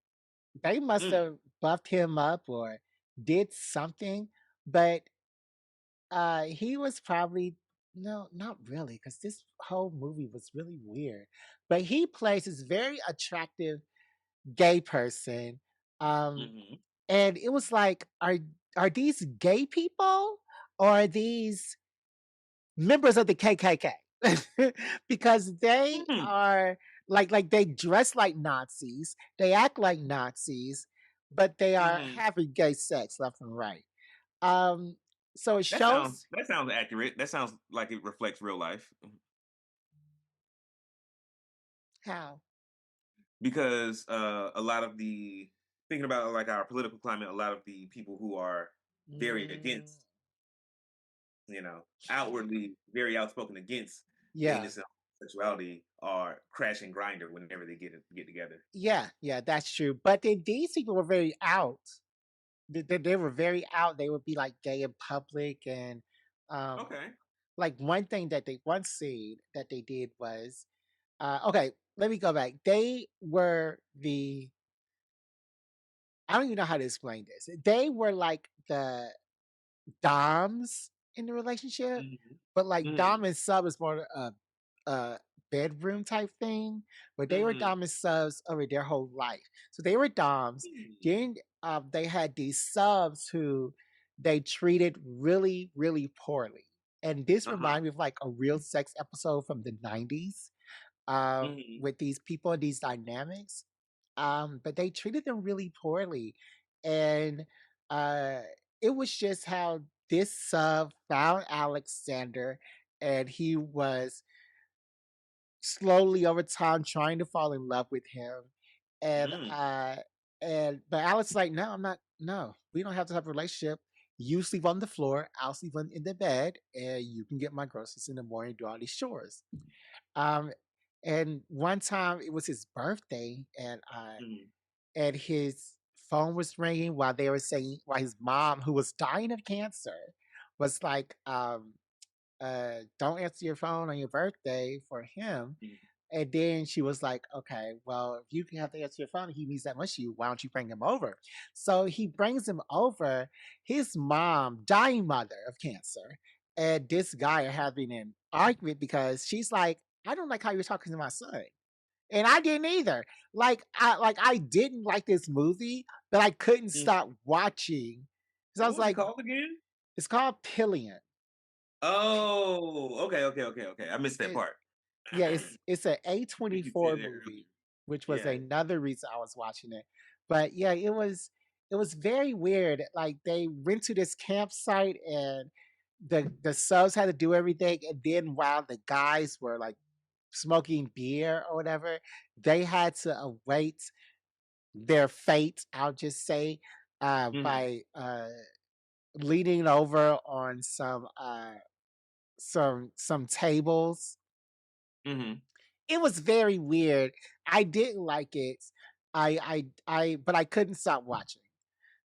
They must Mm. have buffed him up or did something, but he was probably no, not really, because this whole movie was really weird. But he plays this very attractive gay person, um, Hmm. and it was like, are these gay people or are these members of the KKK? Because they Hmm. are like they dress like Nazis, they act like Nazis, but they are Hmm. having gay sex left and right. Um, so it shows That sounds accurate. That sounds like it reflects real life. how. Because a lot of the thinking about like our political climate, a lot of the people who are very Mm, against, outwardly very outspoken against yeah, gayness, sexuality are Crash and Grinder whenever they get together. Yeah, yeah, that's true. But then these people were very out. They were very out. They would be like gay in public, and um, Okay. like one thing that they once said that they did was, okay, let me go back. They were the I don't even know how to explain this. They were like the doms in the relationship, Mhm. but like dom Mhm. and sub is more a bedroom type thing. But they were Mhm. dom and subs over their whole life. So they were doms. Mm. Then they had these subs who they treated really, really poorly. And this Uh-huh. reminded me of like a real sex episode from the 90s Mhm. with these people and these dynamics. But they treated them really poorly. And uh, it was just how this sub found Alexander, and he was slowly over time trying to fall in love with him. And Mm. but Alex like, no, I'm not. No, we don't have to have a relationship. You sleep on the floor, I'll sleep in the bed, and you can get my groceries in the morning, do all these chores. Um, and one time it was his birthday, Mhm. and his phone was ringing while they were saying while his mom, who was dying of cancer, was like, "Don't answer your phone on your birthday for him." Mhm. And then she was like, okay, well, if you can have to answer your phone, he means that much to you. Why don't you bring him over? So he brings him over. His mom, dying mother of cancer, and this guy are having an argument because she's like, I don't like how you're talking to my son. And I didn't either. I didn't like this movie, but I couldn't Mhm. stop watching. So I What was was it like, called again? it's called Pillion. Oh, okay, okay, okay, okay. I missed that part. Yeah, it's a You keep A24 saying that movie, earlier. which was Yeah. another reason I was watching it. But yeah, it was very weird. Like they went to this campsite and the subs had to do everything, and then while the guys were like smoking beer or whatever, they had to await their fate, I'll just say, Mhm. by leaning over on some tables. Mhm. It was very weird. I didn't like it. But I couldn't stop watching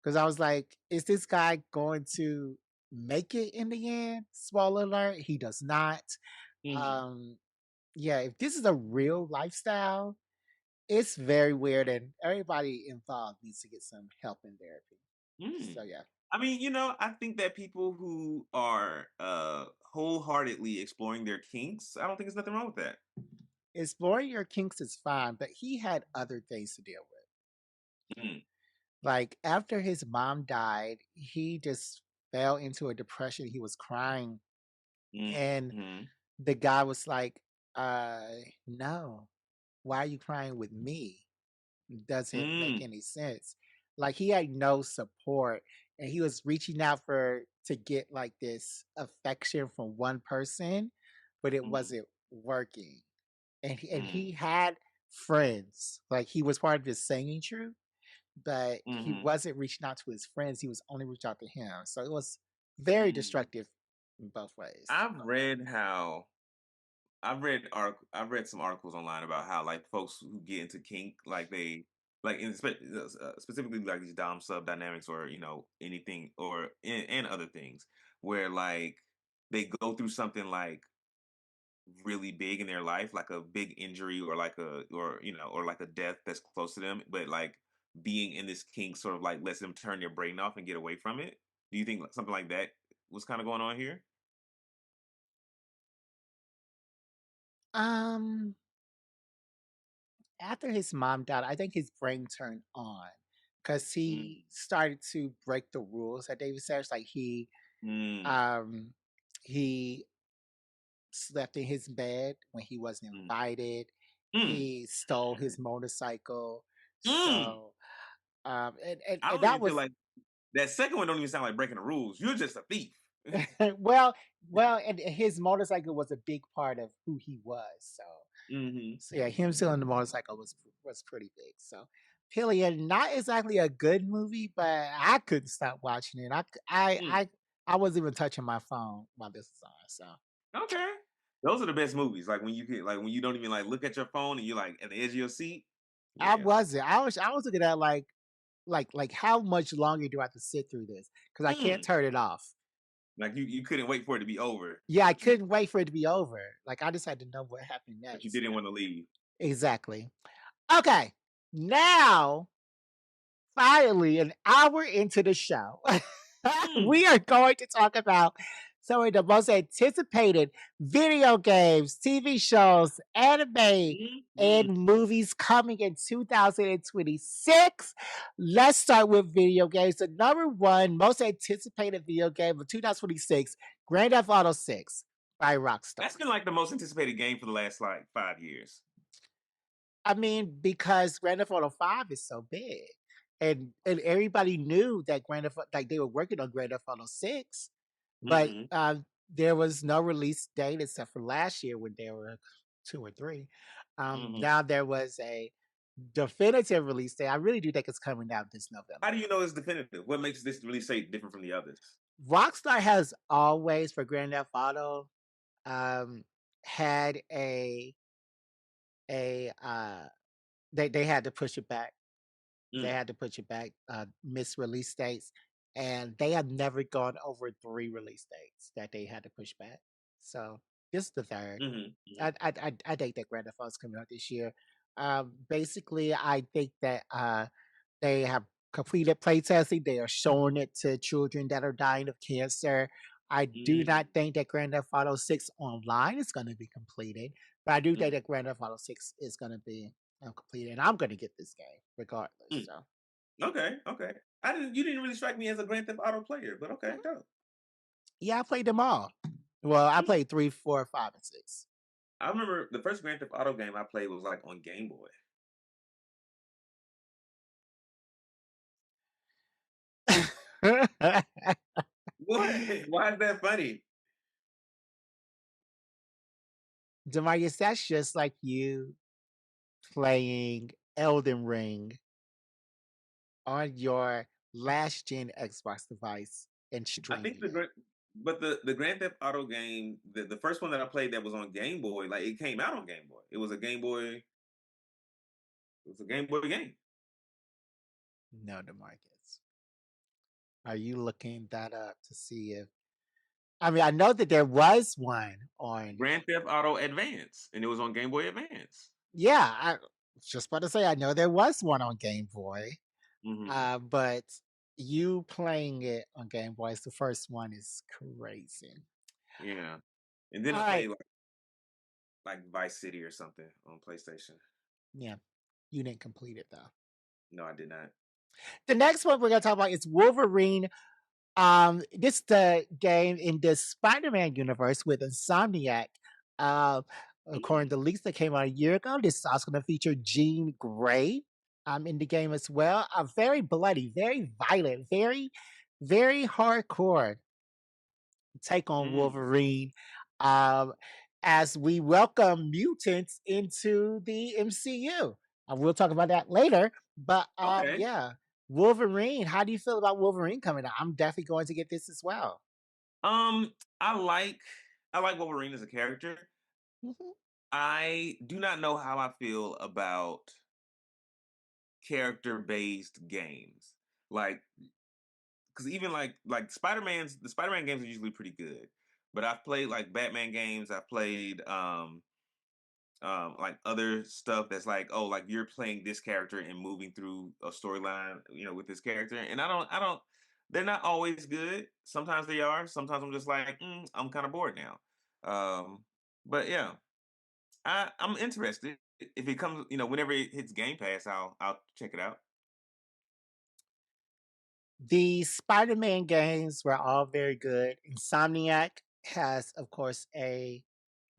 because I was like, is this guy going to make it in the end? Spoiler alert, he does not. Mhm. Um, yeah, if this is a real lifestyle, it's very weird, and everybody involved needs to get some help in therapy. Mm. So yeah, I mean, I think that people who are wholeheartedly exploring their kinks, I don't think there's nothing wrong with that. exploring your kinks is fine, but he had other things to deal with. Mm. Like after his mom died, he just fell into a depression. He was crying, and Mhm. the guy was like, uh, no, why are you crying with me? Doesn't make Mm. any sense. Like he had no support, and he was reaching out for to get like this affection from one person, but it Mhm. wasn't working. And he Mm. had friends. Like he was part of his singing troupe, but he Mhm. wasn't reaching out to his friends. He was only reaching out to him. So it was very Mm. destructive in both ways. I've read how I've read some articles online about how like folks who get into kink like they like specifically like these dom sub dynamics or anything or and other things where like they go through something like really big in their life, like a big injury or like a or like a death that's close to them, but like being in this kink sort of like lets them turn their brain off and get away from it. Do you think something like that was kind of going on here? Um, After his mom died, I think his brain turned on because he Mm, started to break the rules at David Sayers. Like mm, um, he slept in his bed when he wasn't mm, invited. mm, He stole his motorcycle. mm. So, and I don't that even feel was like that second one don't even sound like breaking the rules. You're just a thief. well, and his motorcycle was a big part of who he was. So, Mhm. so yeah, him stealing the motorcycle was pretty big. So, Pillion, not exactly a good movie, but I couldn't stop watching it. Mm. I wasn't even touching my phone while this was on. So, Okay. Those are the best movies. Like when you can, like when you don't even like look at your phone and you're like at the edge of your seat. I Yeah. wasn't. I was looking at like how much longer do I have to sit through this? Because I can't Mm. turn it off. Like you couldn't wait for it to be over, Yeah, I couldn't wait for it to be over. Like I just had to know what happened but you next. didn't want to leave. Exactly. Okay. Now, finally, an hour into the show, Mm. we are going to talk about some of the most anticipated video games, TV shows, anime, and Mm. movies coming in 2026. Let's start with video games. The number one most anticipated video game of 2026, Grand Theft Auto 6 by Rockstar. That's been like the most anticipated game for the last like 5 years. I mean, because Grand Theft Auto 5 is so big. And everybody knew that Grand Theft like they were working on Grand Theft Auto 6, but Hmm. there was no release date except for last year when there were 2 or 3. Hmm. Now there was a definitive release date. I really do think it's coming out this How do November. you know it's definitive? What makes this really say different from the others? Rockstar has always for Grand Theft Auto um, had a they had to push it back. They Mm. had to push it back, miss release dates, and they have never gone over 3 release dates that they had to push back. So this is the 3rd. Hmm. Hmm. I think that Grand Theft Auto is coming out this year. Basically, I think that they have completed playtesting. They are showing it to children that are dying of cancer. I do not Mm. think that Grand Theft Auto 6 online is going to be completed, but I do think Mm. that Grand Theft Auto 6 is going to be completed. And I'm going to get this game regardless. Mm. So, Okay, okay. I didn't. You didn't really strike me as a Grand Theft Auto player, but okay, mhm. dope. Yeah, I played them all. Well, I Mm. played 3, 4, 5, and 6. I remember the first Grand Theft Auto game I played was like on Game Boy. What? Why is that funny? Demarcus, that's just like you playing Elden Ring on your last gen Xbox device and I think streaming the it. Grand, but the Grand Theft Auto game, the first one that I played that was on Game Boy, like it came out on Game Boy. It was a Game Boy. It was a Game Boy game. No, Demarcus. Are you looking that up to see if I mean, I know that there was one on Grand Theft Auto Advance, and it was on Game Boy Advance. yeah, I was just about to say I know there was one on Game Boy. Hmm. But you playing it on Game Boy as the first one is crazy. Yeah, and then All I right. played like Vice City or something on PlayStation. Yeah, you didn't complete it though. No, I did not. The next one we're gonna talk about is Wolverine. This is the game in the Spider-Man universe with Insomniac. Uh, According Mm. to leaks that came out a year ago, this is also gonna feature Jean Grey in the game as well. Very bloody, very violent, very hardcore take on Mm. Wolverine um, as we welcome mutants into the MCU. We'll talk about that later. But Okay. yeah, Wolverine. How do you feel about Wolverine coming out? I'm definitely going to get this as well. Um, I like I like Wolverine as a character. Mhm. I do not know how I feel about character based games. Like, because even like the Spider-Man games are usually pretty good. But I've played like Batman games. I've played like other stuff that's like, oh, like you're playing this character and moving through a storyline, with this character. And I don't they're not always good. Sometimes they are. Sometimes I'm just like, I'm kind of bored now. But yeah, I'm interested. If it comes, whenever it hits Game Pass, I'll check it out. The Spider-Man games were all very good. Insomniac has, of course, a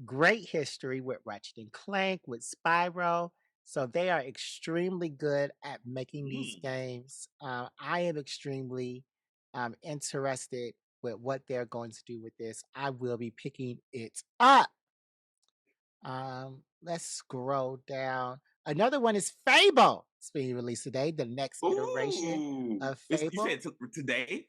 great history with Ratchet and Clank, with Spyro. So they are extremely good at making these Mm. games. I am extremely interested with what they're going to do with this. I will be picking it up. Let's scroll down. Another one is Fable. It's being released today, the next iteration Ooh, of you Fable. said today?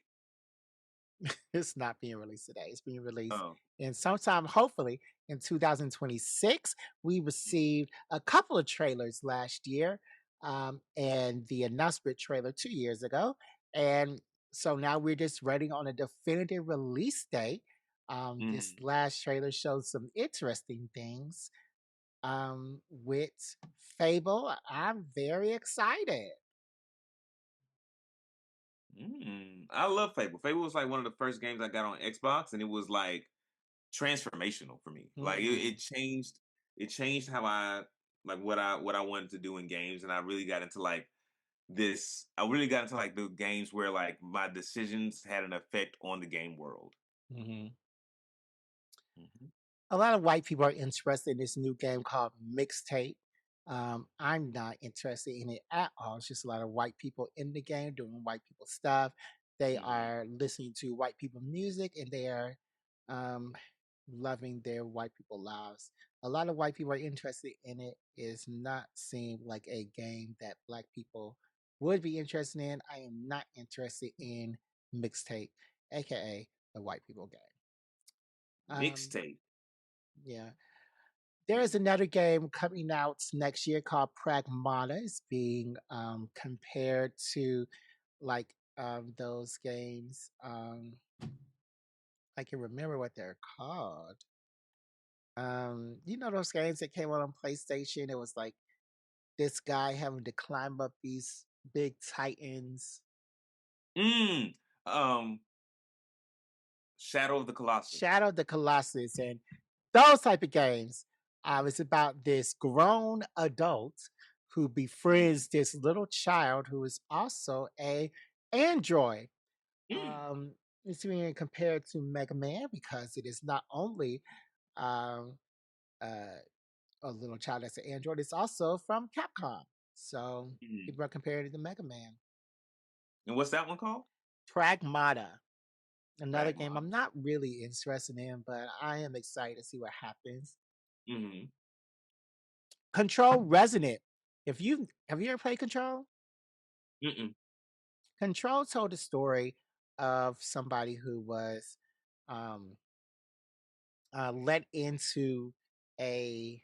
It's not being released today. It's being released Oh. in sometime, hopefully, in 2026. We received a couple of trailers last year, and the announcement trailer 2 years ago. And so now we're just waiting on a definitive release date. This Mhm. last trailer shows some interesting things with Fable. I'm very excited. I love Fable. Fable was like one of the first games I got on Xbox, and it was like transformational for me. Like Mm, it changed how I like what I wanted to do in games, and I really got into like this. I really got into like the games where like my decisions had an effect on the game world. mhm. Mhm. A lot of white people are interested in this new game called Mixtape. I'm not interested in it at all. It's just a lot of white people in the game doing white people stuff. They Mhm. are listening to white people music and they are um, loving their white people lives. A lot of white people are interested in it. It's not seem like a game that black people would be interested in. I am not interested in Mixtape, aka the white people game. Um, Mixtape. yeah. There is Hmm. another game coming out next year called Pragmata. It's being compared to like those games. I can remember what they're called. You know those games that came out on PlayStation? It was like this guy having to climb up these big titans. Mm. Um. Shadow of the Colossus. Shadow of the Colossus and those type of games. It's about this grown adult who Mhm. befriends this little child who is also a android. Mm. It's being compared to Mega Man because it is not only um, uh, a little child that's an android, it's also from Capcom. So Mhm. people are comparing it to Mega Man. And what's that one called? Pragmata, another game Pragmata. I'm not really interested in, but I am excited to see what happens. Mhm. Control Resonant. If you have you ever played Control? Mm-mm. Control told the story of somebody who was um, let into a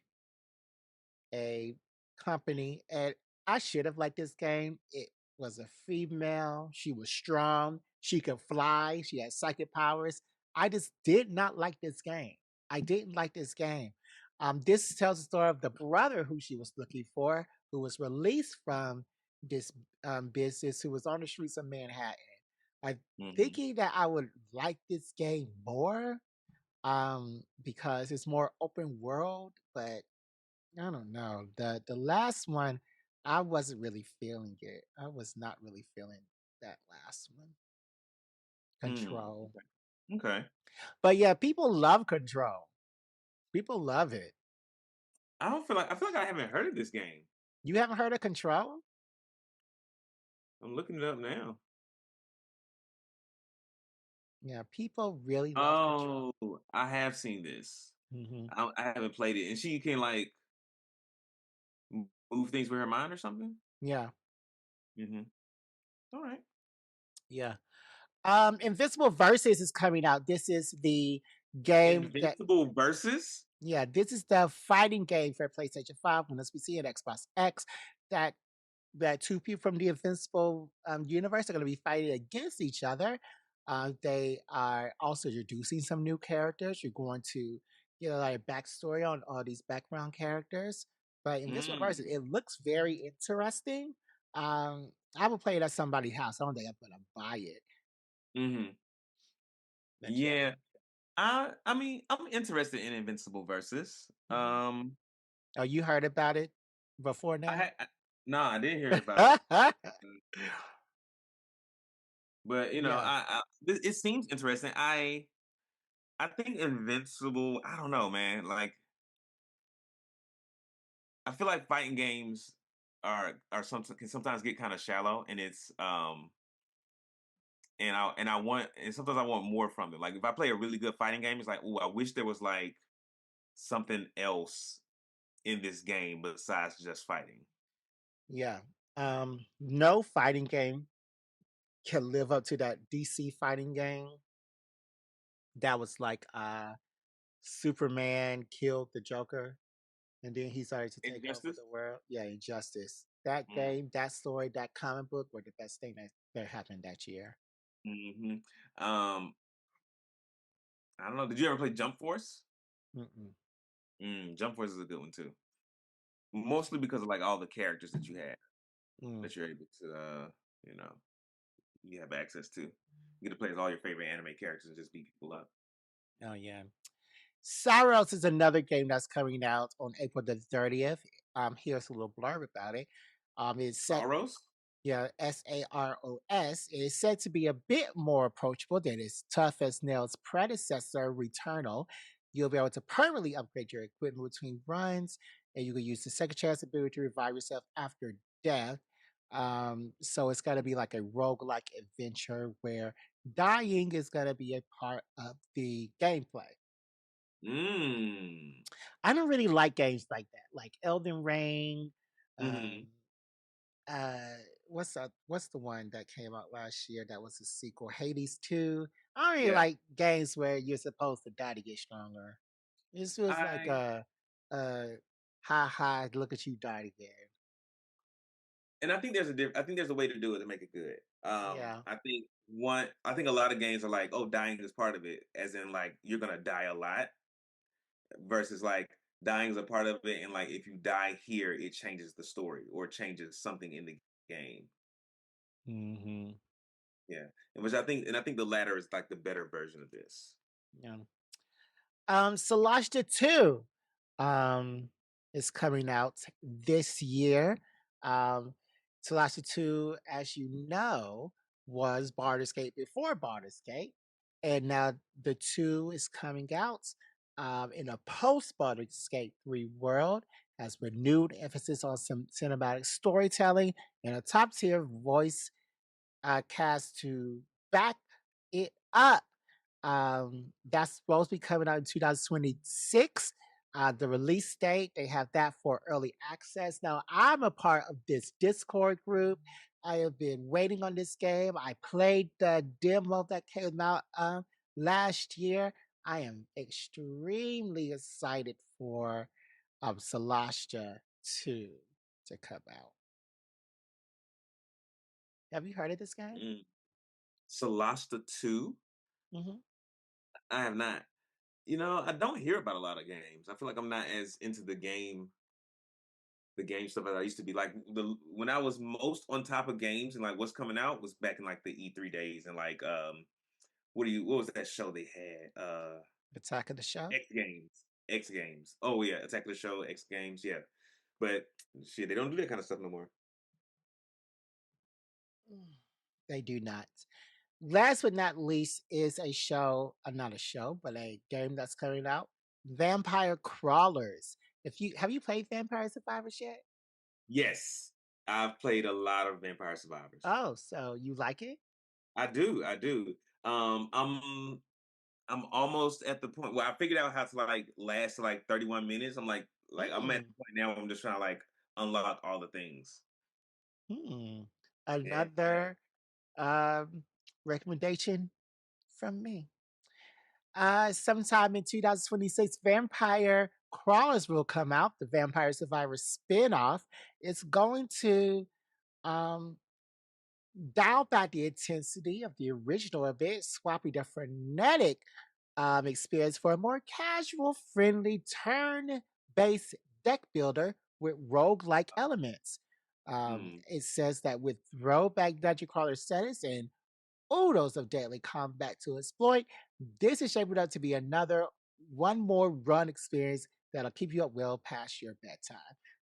a company, and I should have liked this game. It was a female. She was strong. She could fly. She had psychic powers. I just did not like this game. I didn't like this game. This tells the story of the brother who she was looking for, who was released from this business, who was on the streets of Manhattan. I'm Mhm. thinking that I would like this game more because it's more open world, but I don't know. The last one, I wasn't really feeling it. I was not really feeling that last one. Mm. Control. Okay. Okay. But yeah, people love Control. People love it. I feel like I haven't heard of this game. You haven't heard of Control? I'm looking it up now. Yeah, people really love Control. Oh, I have seen this. Hmm. I haven't played it. And she can like move things with her mind or something? Yeah, Mhm. All right. yeah. Invisible Versus is coming out. This is the game that Invincible versus? yeah, this is the fighting game for PlayStation 5, Windows PC, and Xbox X that two people from the Invincible universe are going to be fighting against each other. They are also introducing some new characters. You're going to get a lot of backstory on all these background characters. But Invincible Versus, Mm. it looks very interesting. I will play it at somebody's house. I don't think I'm going to buy it. Mhm. But yeah. Yeah. I mean, I'm interested in Invincible versus. Mhm. Oh, you heard about it before I now? had nah, I did hear about it. But you know, Yeah. it seems interesting. I think Invincible, I don't know, man. Like I feel like fighting games are sometimes can sometimes get kind of shallow and it's and I want and sometimes I want more from them. Like if I play a really good fighting game, it's like, oh, I wish there was like something else in this game besides just fighting. Yeah. No fighting game can live up to that DC fighting game. that was like Superman killed the Joker and then he started to take over Injustice. the world. Yeah, Injustice. That Mm. game, that story, that comic book were the best thing that happened that year. Hmm. Um, I don't know. Did you ever play Jump Force? Mm-mm. Jump Force is a good one too. Mostly because of like all the characters that you had Mm. that you're able to, you know, you have access to. You get to play as all your favorite anime characters and just beat people up. Oh yeah. Saros is another game that's coming out on April the 30th. Here's a little blurb about it. It's set, Saros? yeah, Saros. It is said to be a bit more approachable than its tough as nails predecessor, Returnal. You'll be able to permanently upgrade your equipment between runs, and you can use the second chance ability to revive yourself after death. So it's going to be like a roguelike adventure where dying is going to be a part of the gameplay. Mm. I don't really like games like that, like Elden Ring. Um, Mhm. uh, what's the one that came out last year that was a sequel? Hades 2. I don't really Yeah. like games where you're supposed to die to get stronger. It feels like I uh, ha ha, look at you die again. and I think I think there's a way to do it to make it good. Yeah. I think a lot of games are like, oh, dying is part of it, as in like you're gonna die a lot, versus like dying is a part of it, and like if you die here, it changes the story or changes something in the game. Hmm. Yeah, and I think the latter is like the better version of this. Yeah. Salashta 2 um is coming out this year. Um Salashta 2, as you know, was Baldur's Gate before Baldur's Gate. And now the 2 is coming out in a post Baldur's Gate 3 world, has renewed emphasis on some cinematic storytelling and a top tier voice cast to back it up. That's supposed to be coming out in 2026. The release date, they have that for early access. Now, I'm a part of this Discord group. I have been waiting on this game. I played the demo that came out last year. I am extremely excited for Celestia 2 to come out. Have you heard of this game? Mm. Solasta 2? Hmm. I have not. You know, I don't hear about a lot of games. I feel like I'm not as into the game stuff as I used to be. Like the when I was most on top of games and like what's coming out was back in like the E3 days and like what was that show they had? Attack of the Show? X Games. X Games. Oh yeah, Attack of the Show, X Games, yeah. But shit, they don't do that kind of stuff no more. Mm. They do not. Last but not least is a show, not a show, but a game that's coming out. Vampire Crawlers. If you have you played Vampire Survivors yet? Yes. I've played a lot of Vampire Survivors. Oh, so you like it? I do, I do. Um, I'm I'm almost at the point where I figured out how to like last like 31 minutes. I'm at Hmm. the point now where I'm just trying to like unlock all the things. Hmm. Yeah, yeah. Another um, recommendation from me. Sometime in 2026, Vampire Crawlers will come out. The Vampire Survivor spinoff. It's going to um, dial back the intensity of the original a bit, swapping the frenetic experience for a more casual, friendly, turn based deck builder with rogue-like elements. Mm, It says that with throwback dungeon crawler settings and oodles of deadly combat to exploit, this is shaping up to be another one more run experience that'll keep you up well past your bedtime.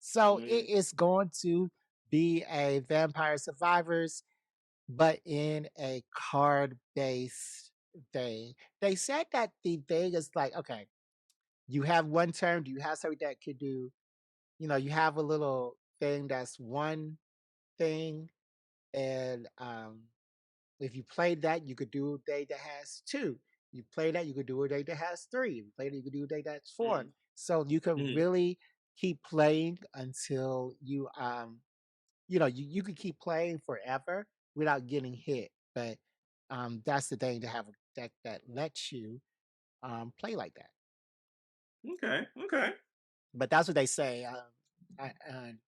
So it mm, is going to be a Vampire Survivors but in a card based thing. They said that the thing is like, okay, you have one turn, do you have something that could do, you have a little thing that's one thing, and if you play that, you could do a day that has two. You play that, you could do a day that has three. You play that, you could do a day that's four. mm, So you can mm, really keep playing until you could keep playing forever without getting hit. But that's the thing to have a deck that lets you. play like that. Okay. Okay. But that's what they say.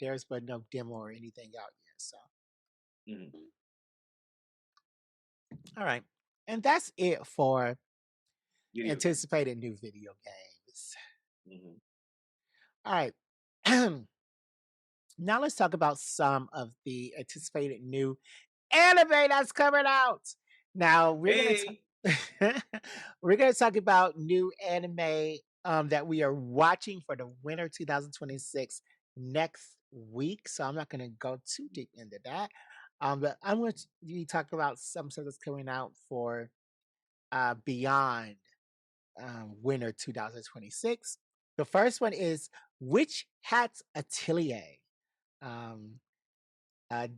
There's but no demo or anything out yet. So, Mhm. all right, and that's it for Video games. anticipated new video games. Mhm. All right. Now let's talk about some of the anticipated new anime that's coming out. Now Hey. we're gonna talk about new anime that we are watching for the winter 2026 next week. So I'm not gonna go too deep into that. But I'm going to be talking about some stuff that's coming out for beyond winter 2026. The first one is Witch Hat's Atelier. Um,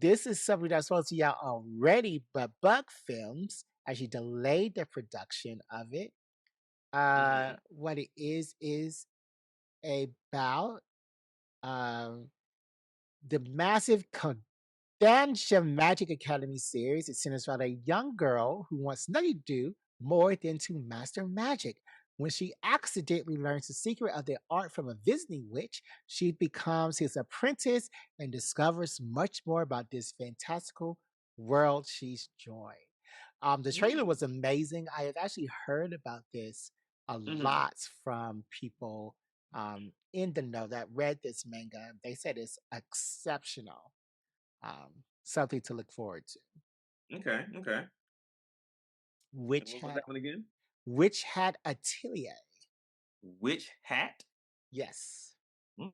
this is something that's supposed to be out already, but Bug Films actually delayed the production of it. Mhm. What it is about um, the massive Dungeon Magic Academy series. It centers around a young girl who wants nothing to do more than to master magic. When she accidentally learns the secret of the art from a visiting witch, she becomes his apprentice and discovers much more about this fantastical world she's joined. The trailer Mm. was amazing. I have actually heard about this a Mhm. lot from people in the know that read this manga. They said it's exceptional, something to look forward to. Okay. Okay. And Which what was had that one again? which had Atelier. Witch Hat. Yes. Mm.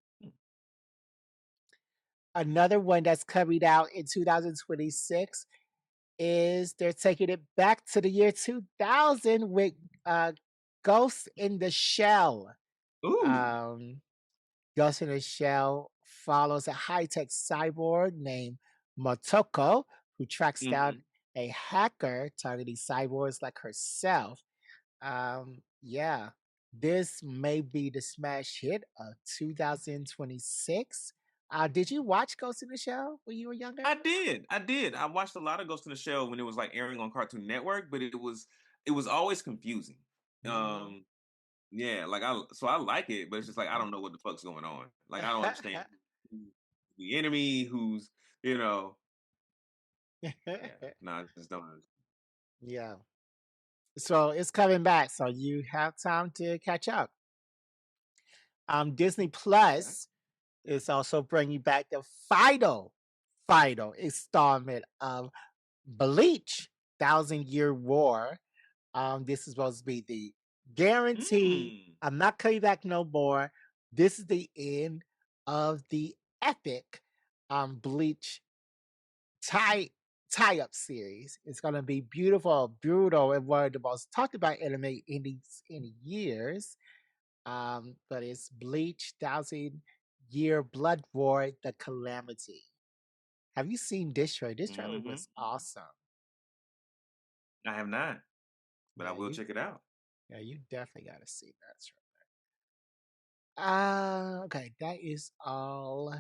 Another one that's coming out in 2026 is they're taking it back to the year 2000 with uh, Ghost in the Shell. Ooh. Um, Ghost in the Shell follows a high-tech cyborg named Motoko who tracks down Mhm. a hacker targeting cyborgs like herself. Yeah, this may be the smash hit of 2026. Did you watch Ghost in the Shell when you were younger? I did. I did. I watched a lot of Ghost in the Shell when it was like airing on Cartoon Network, but it was always confusing. Mhm. Um, yeah, like I like it, but it's just like I don't know what the fuck's going on. Like I don't understand who's the enemy, who's you know, yeah, no, I just don't understand. Yeah. So it's coming back, so you have time to catch up. Disney Okay. Plus is also bringing back the final installment of Bleach, Thousand Year War. This is supposed to be the guarantee. Mm. I'm not coming back no more. This is the end of the epic Bleach tie tie-up series. It's gonna be beautiful, brutal, and one of the most talked about anime in years. But it's Bleach, Thousand Year Blood War, The Calamity. Have you seen this trailer? This trailer Mhm. was awesome. I have not, but I Yeah, will you check it out. yeah, you definitely gotta see that trailer. Okay, that is all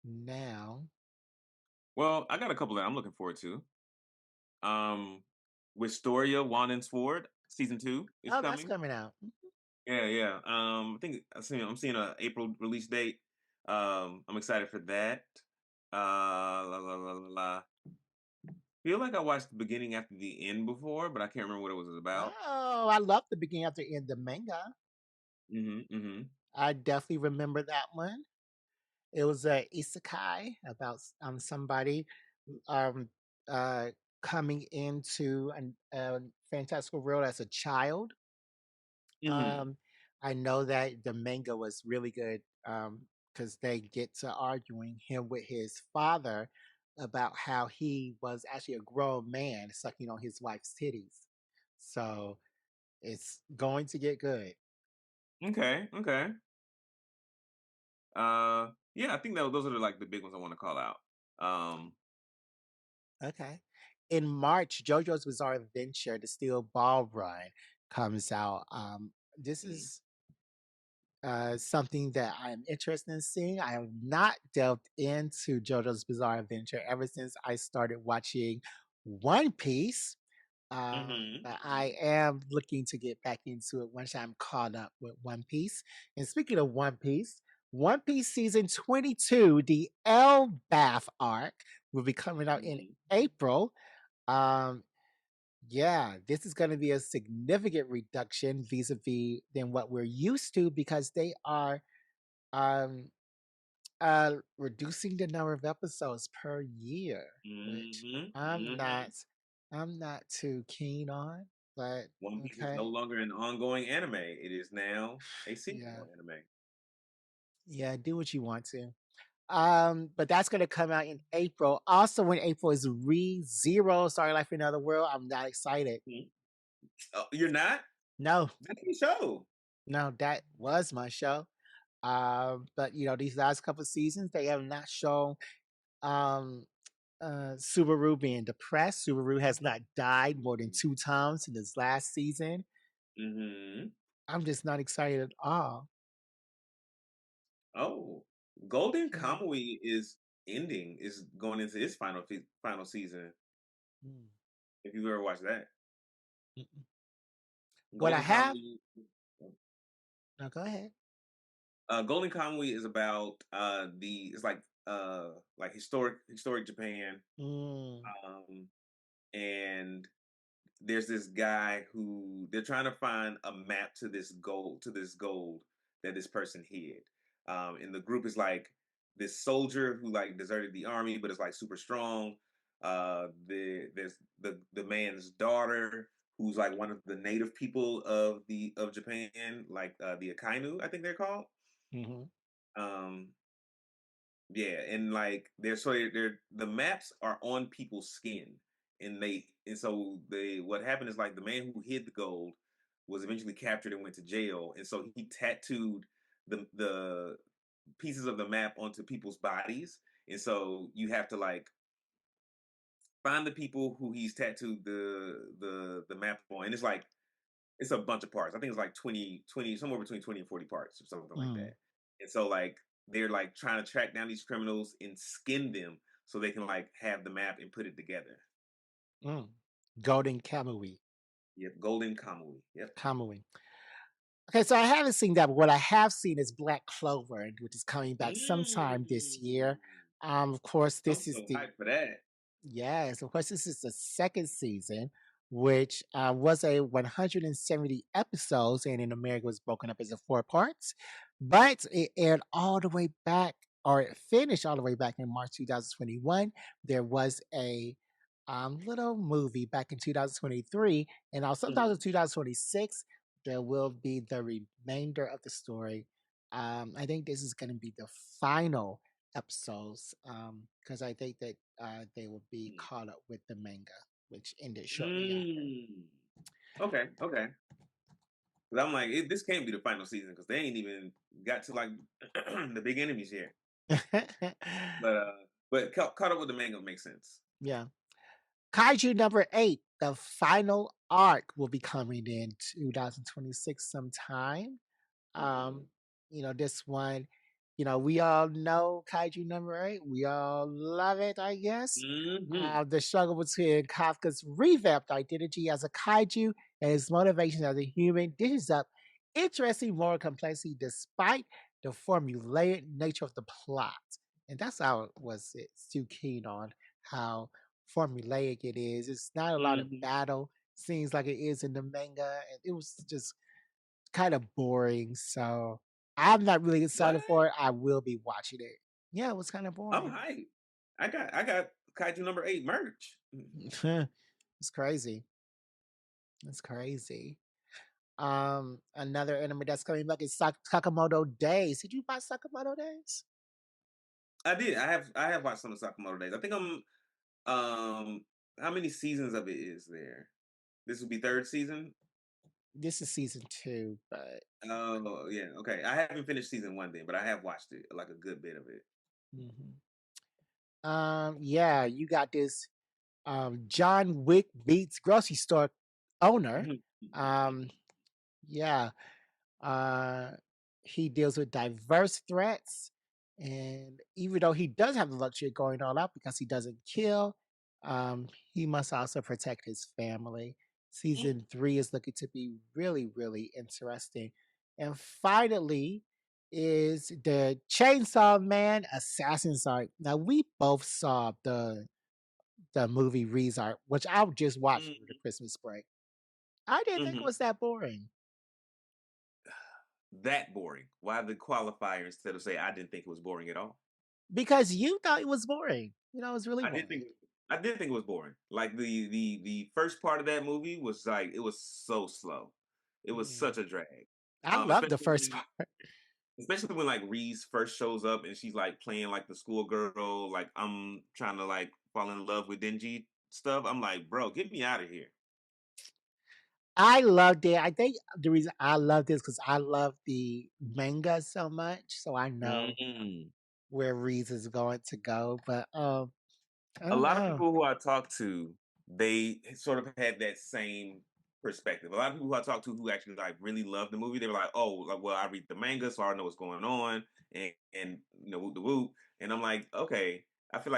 now. Well, I got a couple that I'm looking forward to. Wistoria, Wand and Sword, season 2 is Oh, that's coming. coming out. Yeah, yeah. I think I'm seeing a April release date. I'm excited for that. La la la la la. Feel like I watched the beginning after the end before, but I can't remember what it was about. Oh, I love the beginning after end the manga. Mhm, mhm, I definitely remember that one. It was a isekai about somebody um uh coming into a fantastical world as a child. mhm. Um, I know that the manga was really good because they get to arguing him with his father about how he was actually a grown man sucking on his wife's titties. So it's going to get good. Okay, okay. Yeah, I think those are like the big ones I want to call out. Um, Okay. In March, JoJo's Bizarre Adventure, the Steel Ball Run, comes out. This mm, is something that I am interested in seeing. I have not delved into JoJo's Bizarre Adventure ever since I started watching One Piece. Mhm. But I am looking to get back into it once I'm caught up with One Piece. And speaking of One Piece season 22, the Bath arc, will be coming out in Mhm. April. Um, yeah, this is going to be a significant reduction vis-a-vis than what we're used to because they are um, reducing the number of episodes per year, which Mhm. I'm not Mhm. I'm not too keen on. But One Piece is no okay, longer an ongoing anime. It is now a yeah, seasonal anime. yeah, do what you want to. But that's gonna come out in April. Also, when April is Re Zero, Starry Life in Another World. I'm not excited. Mhm. Oh, you're not? No, That's the show. no, that was my show. But these last couple seasons, they have not shown um Subaru being depressed. Subaru has not died more than two times in this last season. Mhm. I'm just not excited at all. Oh, Golden Yeah. Kamuy is ending. Is going into its final season. Mm, If you ever watched that, mm-mm. What I Golden have, Kamuy. no, go ahead. Golden Kamuy is about the it's like historic Japan. Mm, Um, and there's this guy who they're trying to find a map to this gold that this person hid. And the group is like this soldier who like deserted the army but is like super strong. There's the man's daughter who's like one of the native people of Japan, like the Akainu, I think they're called. hmm Um, yeah, and like they're the maps are on people's skin, and so they what happened is like the man who hid the gold was eventually captured and went to jail, and so he tattooed the pieces of the map onto people's bodies, and so you have to like find the people who he's tattooed the map on, and it's a bunch of parts. I think it's like 20 somewhere between 20 and 40 parts or something like mm, that. And so like they're like trying to track down these criminals and skin them so they can like have the map and put it together. mm. Golden Kamui. Yep, Golden Kamui. Yep. Kamui. Okay, so I haven't seen that, but what I have seen is Black Clover, which is coming back sometime this Mm. year. Of course, I'm this is so the hyped for that. Yes, of course, this is the second season, which was a 170 episodes, and in America was broken up into four parts. But it aired all the way back, or it finished all the way back in March 2021. There was a little movie back in 2023, and also sometime in Mhm. 2026, there will be the remainder of the story. I think this is going to be the final episodes because I think that they will be caught up with the manga, which ended shortly after. Mm. Okay, okay. 'Cause I'm like, this can't be the final season because they ain't even got to like the big enemies yet. But caught up with the manga makes sense. Yeah. Kaiju number 8, the final arc will be coming in 2026 sometime. Um, Mhm. this one, we all know Kaiju number 8. We all love it, I guess. Mhm. The struggle between Kafka's revamped identity as a kaiju and his motivation as a human dishes up interesting moral complexity despite the formulaic nature of the plot. And that's how it was it's too keen on how formulaic it is. It's not a lot of Mhm. battle scenes like it is in the manga. And it was just kind of boring. So I'm not really What? excited for it. I will be watching it. Yeah, it was kind of I'm boring. hyped. I got Kaiju number 8 merch. It's crazy. It's crazy. Another anime that's coming back is Sakamoto Days. Did you watch Sakamoto Days? I did. I have watched some of Sakamoto Days. I think I'm how many seasons of it is there? This would be third season? This is season 2, but Oh yeah, okay. I haven't finished season 1 then, but I have watched it, like a good bit of it. mhm. Yeah, you got this John Wick beats grocery store owner. Um, yeah, uh, he deals with diverse threats, and even though he does have the luxury of going all out because he doesn't kill, He must also protect his family. Mm, Season 3 is looking to be really, really interesting. And finally, is the Chainsaw Man Assassin's Art. Now we both saw the movie Rezart, which I just watched over the mm, Christmas break. I didn't think it mhm. was that boring That boring. Why the qualifier instead of say I didn't think it was boring at all? because you thought it was boring. You know, it was really I did boring. think I did think it was boring. Like the first part of that movie was like it was so slow. It was Mm. such a drag. I love the first part. Especially when like Reese first shows up and she's like playing like the schoolgirl, like I'm trying to like fall in love with Denji stuff. I'm like, bro, get me out of here. I loved it. I think the reason I love this because I love the manga so much, so I know Mm. where Reese is going to go. But I A don't lot of know. people who I talked to, they sort of had that same perspective. A lot of people who I talked to who actually like really loved the movie, they were like, "Oh, like, well, I read the manga, so I know what's going on," and you know, whoop the whoop. And I'm like, okay, I feel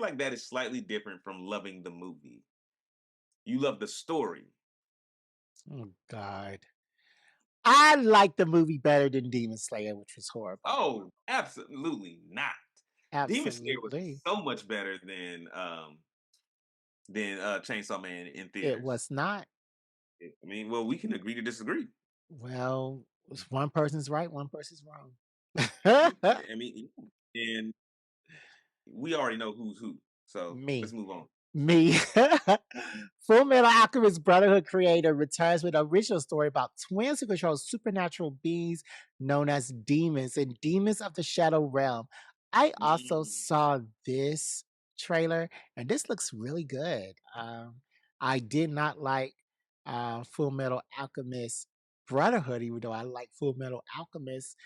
like that is slightly different from loving the movie. You love the story. Oh God, I like the movie better than Demon Slayer, which was horrible. Oh, absolutely not. Demon Slayer was Absolutely, so much better than Chainsaw Man in it theaters. was not. I mean, well, we can agree to disagree. Well, it's one person's right, one person's wrong. I mean, and we already know who's who. So let's Me. move on. Me. Full Metal Alchemist Brotherhood creator returns with an original story about twins who control supernatural beings known as demons and demons of the Shadow Realm. I also Mm, saw this trailer, and this looks really good. I did not like Full Metal Alchemist Brotherhood, even though I like Full Metal Alchemist.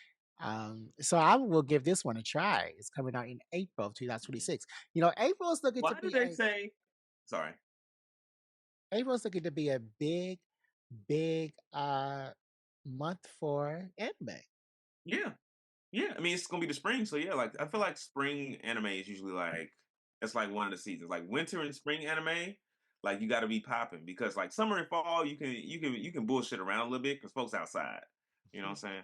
So I will give this one a try. It's coming out in April of mhm. 2026. You know, Why do they say? Sorry. April's looking to be a big, big month for anime. Yeah, yeah. I mean, it's gonna be the spring, so yeah. Like, I feel like spring anime is usually like it's like one of the seasons. Like winter and spring anime, like you got to be popping because like summer and fall, you can bullshit around a little bit because folks outside. You know what I'm saying?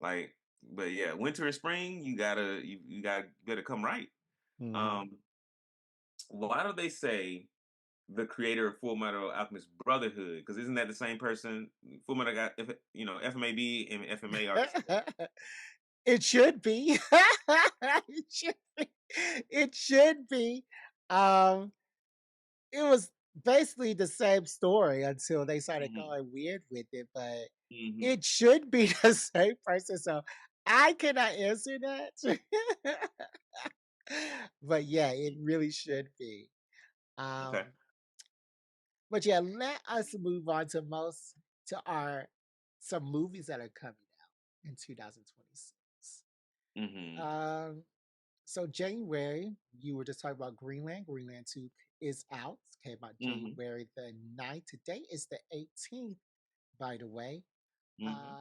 Like, but yeah, winter and spring, you better come right. Mhm. Um, why do they say the creator of Full Metal Alchemist Brotherhood? Because isn't that the same person? Full Metal got if you know FMAB and FMA are the same. It should be. It should be. It should be. Um, it was basically the same story until they started Hmm. going weird with it, but Hmm. it should be the same person. So I cannot answer that. But yeah, it really should be. Okay. Um, but yeah, let us move on to most to our some movies that are coming out in 2026. Hmm. Um, so January, you were just talking about Greenland. Greenland 2 is out. Came out Hmm. January the 9th. Today is the 18th, by the way. Hmm.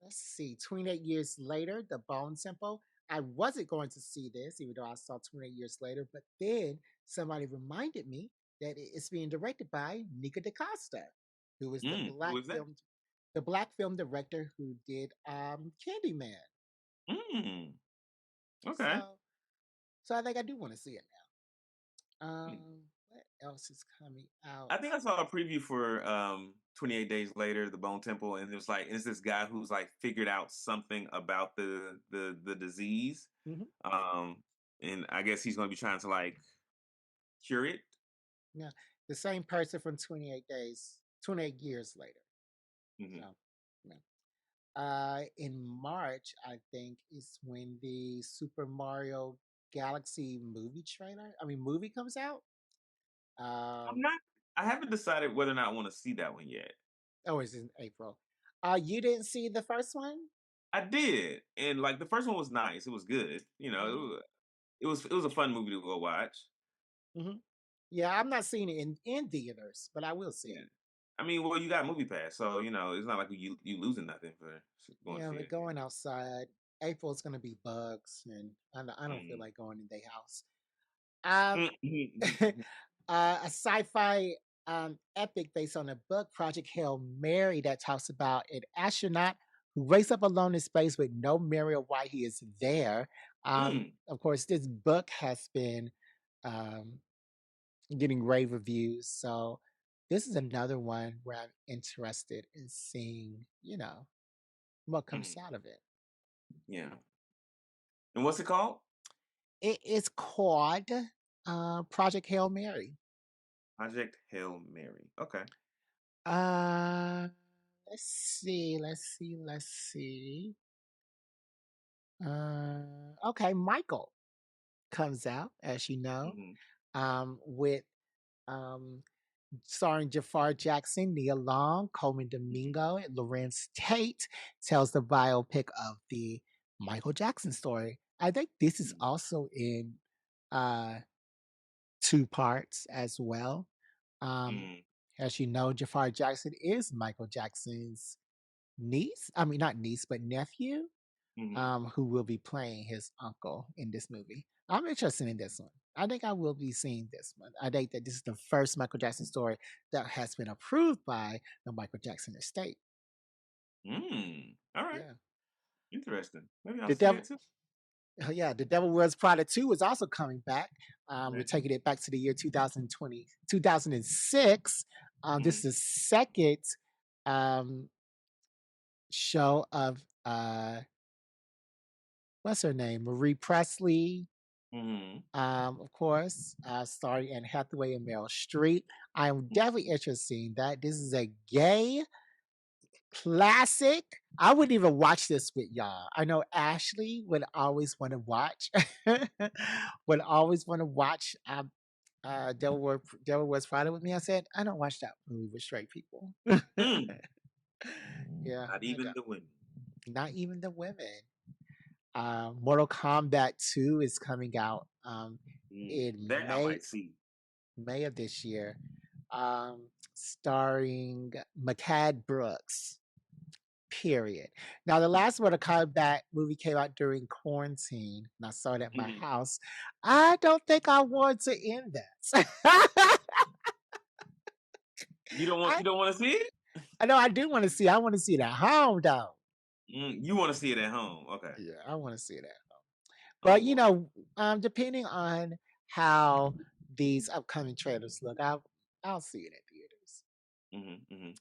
Let's see, 28 years later, The Bone Temple. I wasn't going to see this, even though I saw 28 years later, but then somebody reminded me that it's being directed by Nika DaCosta, who is Who is that? the black film director who did Candyman. Mm. Okay. So so I think I do want to see it now. Hmm. What else is coming out? I think I saw a preview for 28 Days Later, The Bone Temple, and it was like it's this guy who's like figured out something about the disease. Mhm. Um, and I guess he's gonna be trying to like cure it. Yeah, the same person from 28 years later. Hmm. So, yeah. In March, I think is when the Super Mario Galaxy movie comes out. I'm Um, not. I haven't decided whether or not I want to see that one yet. oh, it's in April. You didn't see the first one? I did, and like the first one was nice. It was good. You know, Hmm. it was a fun movie to go watch. Hmm. Yeah, I'm not seeing it in theaters, but I will see Yeah. it. I mean, well, you got Movie Pass, so you know it's not like you losing nothing for going to Yeah, see but it. going outside, April's gonna be bugs, and I don't feel Mm. like going in their house. Um, Mhm. a sci-fi epic based on a book, Project Hail Mary, that talks about an astronaut who wakes up alone in space with no memory of why he is there. Mm, Of course, this book has been um, getting rave reviews, so this is another one where I'm interested in seeing, what comes mm, out of it. yeah. And what's it called? It is called Project Hail Mary. Project Hail Mary. Okay. Uh, let's see. Okay, Michael comes out, as you know, Hmm. with um, starring Jafar Jackson, Nia Long, Coleman Hmm. Domingo, and Lorenz Tate, tells the biopic of the Michael Jackson story. I think this is also in uh, two parts as well. Um, Mm, as you know, Jafar Jackson is Michael Jackson's niece. I mean, not niece, but nephew, hmm. who will be playing his uncle in this movie. I'm interested in this one. I think I will be seeing this one. I think that this is the first Michael Jackson story that has been approved by the Michael Jackson estate. Mm. All right. Yeah. Interesting. Maybe I'll The see that devil, too. oh, yeah, The Devil Wears Prada 2 is also coming back. We're Okay. taking it back to the year 2020, 2006. This is Mm, the second um, show of, what's her name? Marie Presley, mm, of course, starring Anne Hathaway and Meryl Streep. I'm definitely interested in that. This is a gay classic. I wouldn't even watch this with y'all. I know Ashley would always want to watch, would always want to watch Devil Wears Prada with me. I said, I don't watch that movie with straight people. mm. Yeah, Not I even don't. the women. Not even the women. Mortal Kombat 2 is coming out Mm. in That I might see. May of this year, starring McCad Brooks. Period. Now, the last Mortal Kombat movie came out during quarantine, and I saw it at my Mhm. house. I don't think I want to end this. You I, don't want to see it? I know I do want to see. I want to see it at home, though. Mm, you want to see it at home? Okay. Yeah, I want to see it at home. Oh But boy. depending on how these upcoming trailers look, I'll see it at theaters. Hmm. Hmm.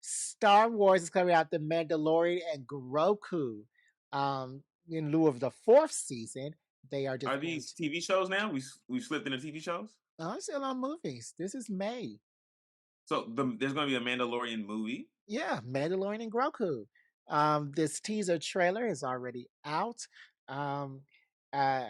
Star Wars is coming out, The Mandalorian and Grogu. In lieu of the fourth season, they are Are just going these to. TV shows now? We've slipped into TV shows. Oh, I'm still on movies. This is May. So there's going to be a Mandalorian movie. Yeah, Mandalorian and Grogu. This teaser trailer is already out. Um, uh,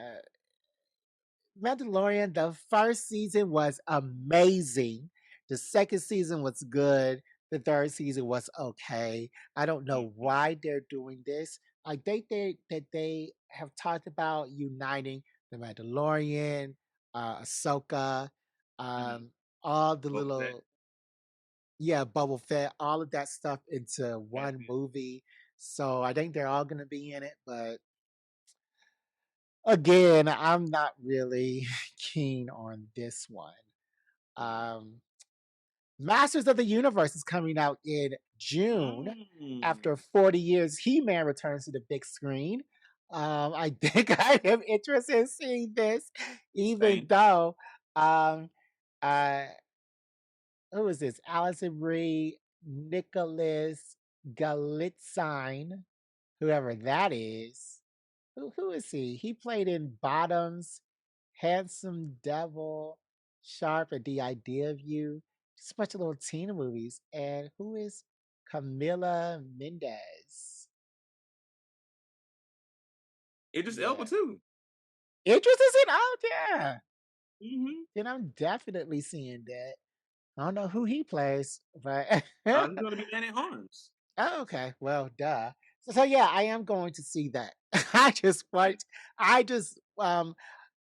Mandalorian, the first season was amazing. The second season was good. The third season was okay. I don't know Hmm. why they're doing this. I think that they have talked about uniting the Mandalorian, Ahsoka, Hmm. um, all the Boba Fett. little, yeah, Boba Fett, all of that stuff into Got one it. movie. So I think they're all going to be in it, but again, I'm not really keen on this one. Um, Masters of the Universe is coming out in June. After Mm. 40 years, He Man returns to the big screen. I think I am interested in seeing this, even Same. though, um, uh, who is this? Allison Brie, Nicholas Galitzine, whoever that is. Who is he? He played in Bottoms, Handsome Devil, Sharp, and The Idea of You. Just a bunch of little teen movies. And who is Camila Mendez? Idris Elba Yeah. too. Idris is in? Oh, yeah. Hmm. Then I'm definitely seeing that. I don't know who he plays, but He's going to be Man at Arms. oh, okay. Well, duh. So yeah, I am going to see that. I just want. I just I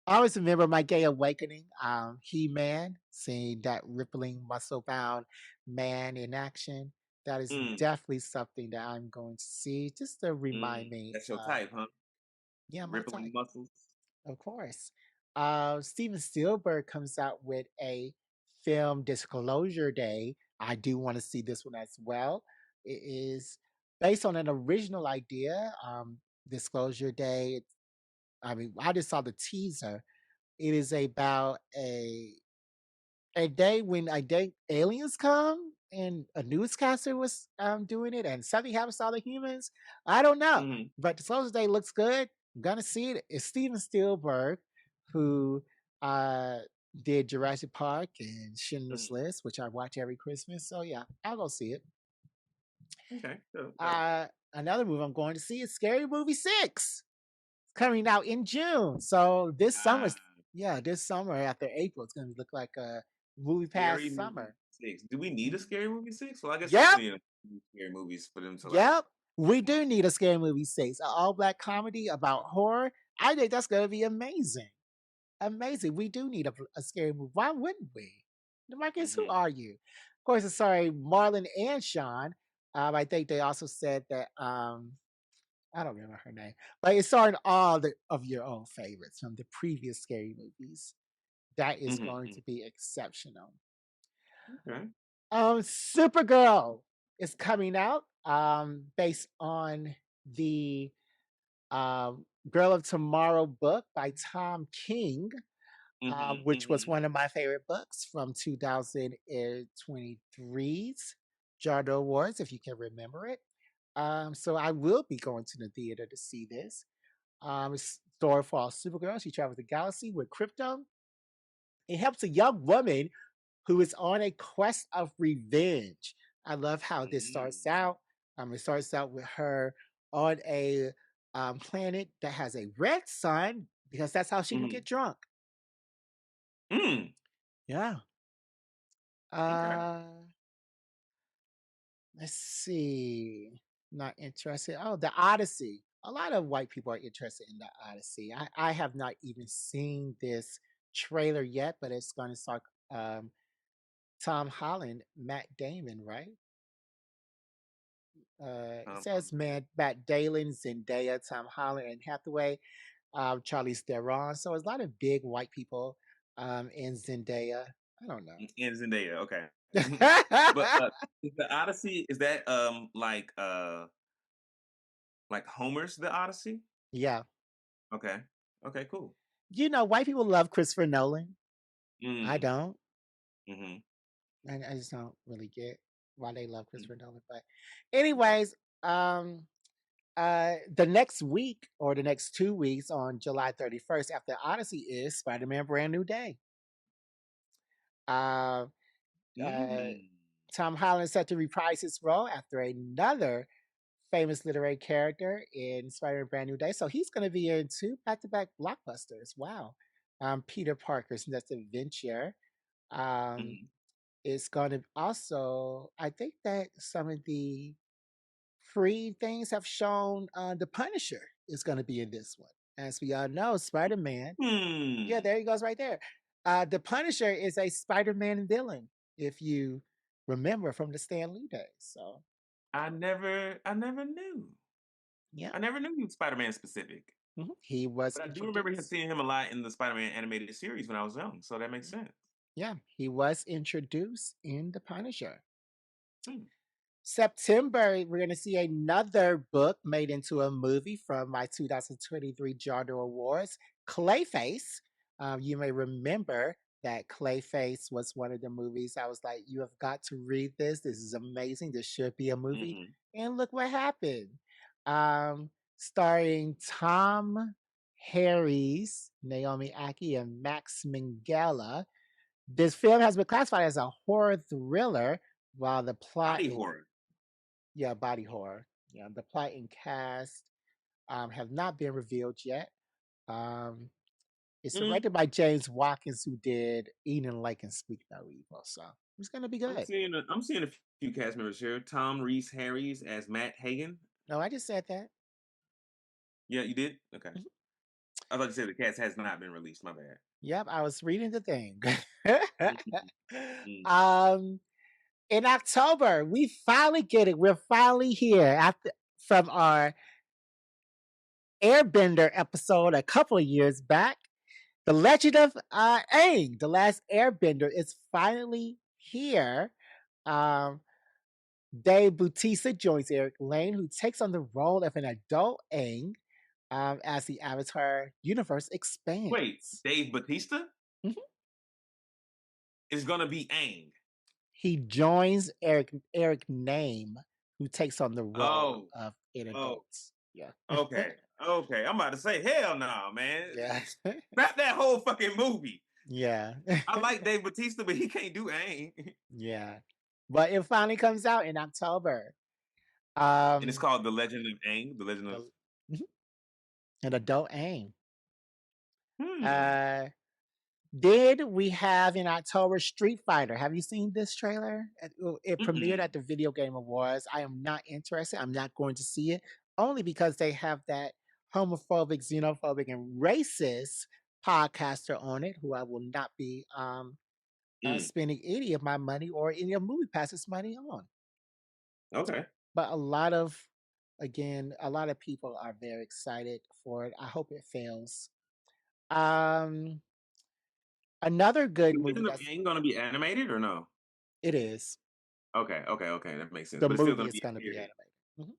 always remember my gay awakening, He Man, seeing that rippling, muscle bound man in action. That is Mm. definitely something that I'm going to see just to remind Mm. me That's your of, type, huh? yeah, my Rippling type, muscles. of course. Steven Spielberg comes out with a film Disclosure Day. I do want to see this one as well. It is based on an original idea. Disclosure Day. I mean, I just saw the teaser. It is about a day when a day aliens come and a newscaster was doing it and something happens to all the humans. I don't know. Mhm. But Disclosure Day looks good. I'm gonna see it. It's Steven Spielberg who uh did Jurassic Park and Schindler's Mhm. List, which I watch every Christmas. So yeah, I'll go see it. Okay. Dope, dope. Uh Another movie I'm going to see is Scary Movie 6. It's coming out in June. So this summer, Ah, yeah, this summer after April, it's gonna look like a movie Scary past Movie summer. 6. Do we need a Mhm. Scary Movie 6? Well, I guess we Yep, need a few scary movies for them to like. yep. We do need a scary movie 6, an all black comedy about horror. I think that's gonna be amazing. Amazing. We do need a scary movie. Why wouldn't we? Marcus, who Mhm. are you? Of course, it's sorry, Marlon and Sean. I think they also said that I don't remember her name, but it's starring of your own favorites from the previous scary movies. That is Mhm. going to Mhm. be exceptional. Okay. Supergirl is coming out based on the Girl of Tomorrow book by Tom King, Mhm. which was Mhm. one of my favorite books from 2023's JoJo Awards, if you can remember it. So I will be going to the theater to see this. It's story for Supergirl. She travels the galaxy with crypto. It helps a young woman who is on a quest of revenge. I love how this Mhm. starts out. It starts out with her on a planet that has a red sun because that's how she can Mhm. get drunk. Mm. Yeah. Okay. Uh, let's see. Not interested. Oh, the Odyssey. A lot of white people are interested in the Odyssey. I have not even seen this trailer yet, but it's going to start um, Tom Holland, Matt Damon, right? It says Holland. Matt Damon, Zendaya, Tom Holland, and Hathaway, Charlize Theron. So it's a lot of big white people in Zendaya. I don't And Zendaya. Okay. Mhm. But know. is the Odyssey is that like Homer's The Odyssey? Yeah. Okay. Okay. Cool. You know, white people love Christopher Nolan. I Mm. don't. Mhm. I just don't really get why they love Mm. Christopher Nolan. But Okay. anyways, the next week or the next 2 weeks on July 31st after Odyssey is Spider-Man Brand New Day. Uh, uh, Mm. Tom Holland set to reprise his role after another famous literary character in Spider-Man Brand New Day. So he's going to be in two back-to-back blockbusters. Wow. Peter Parker's Next Adventure. Um, Mhm. is going to also, I think that some of the free things have shown the Punisher is going to be in this one. As we all know, Spider-Man, yeah, Hmm. there he goes right there. The Punisher is a Spider-Man villain, if you remember from the Stan Lee days. So, I never knew. yeah, I never knew he was Spider-Man specific. he was But I do remember introduced. seeing him a lot in the Spider-Man animated series when I was young, so that makes Mhm. sense. Yeah, he was introduced in The Punisher. Hmm. September, we're going to see another book made into a movie from my 2023 Jardo Awards, Clayface. You may remember that Clayface was one of the movies. I was like, you have got to read this. This is amazing. This should be a movie. Mhm. And look what happened. Starring Tom Harris, Naomi Aki, and Max Minghella. This film has been classified as a horror thriller, while the plot Body and horror. yeah, body horror. Yeah, the plot and cast have not been revealed yet. Um, it's Mm. directed by James Watkins, who did Eden Lake and Speak No Evil. So it's gonna be good. I'm seeing a few cast members here. Tom Reese Harries as Matt Hagen. No, I just said that. Yeah, you did? Okay. Mhm. I thought you said the cast has not been released. My bad. Yep, I was reading the thing. Mhm. Mm. um, in October, we finally get it. We're finally here after from our Airbender episode a couple of years back. The Legend of Aang, The Last Airbender, is finally here. Um, Dave Bautista joins Eric Lane, who takes on the role of an adult Aang as the Avatar universe Wait, expands. Dave Batista Mhm. is gonna be Aang. He joins Eric Name, who takes on the role Oh, of an oh, adult. Yeah. okay, okay. I'm about to say, hell no, man. Yeah. Scrap that whole fucking movie. Yeah. I like Dave Batista, but he can't do Aang. Yeah. But it finally comes out in October. And it's Um called The Legend of Aang. The Legend of the Mhm. An adult aim. Hmm. Uh did we have in October Street Fighter? Have you seen this trailer? It premiered Mm-mm. at the Video Game Awards. I am not interested. I'm not going to see it only because they have that homophobic, xenophobic, and racist podcaster on it who I will not be Mm. spending any of my money or any of Movie Pass's money on. Okay. But a lot of people are very excited for it. I hope it fails. Um, Another good The movie Legend of that's Aang gonna be animated or no? it is. Okay, okay, okay. That makes sense. The But it's still movie gonna is be going to a be period. animated.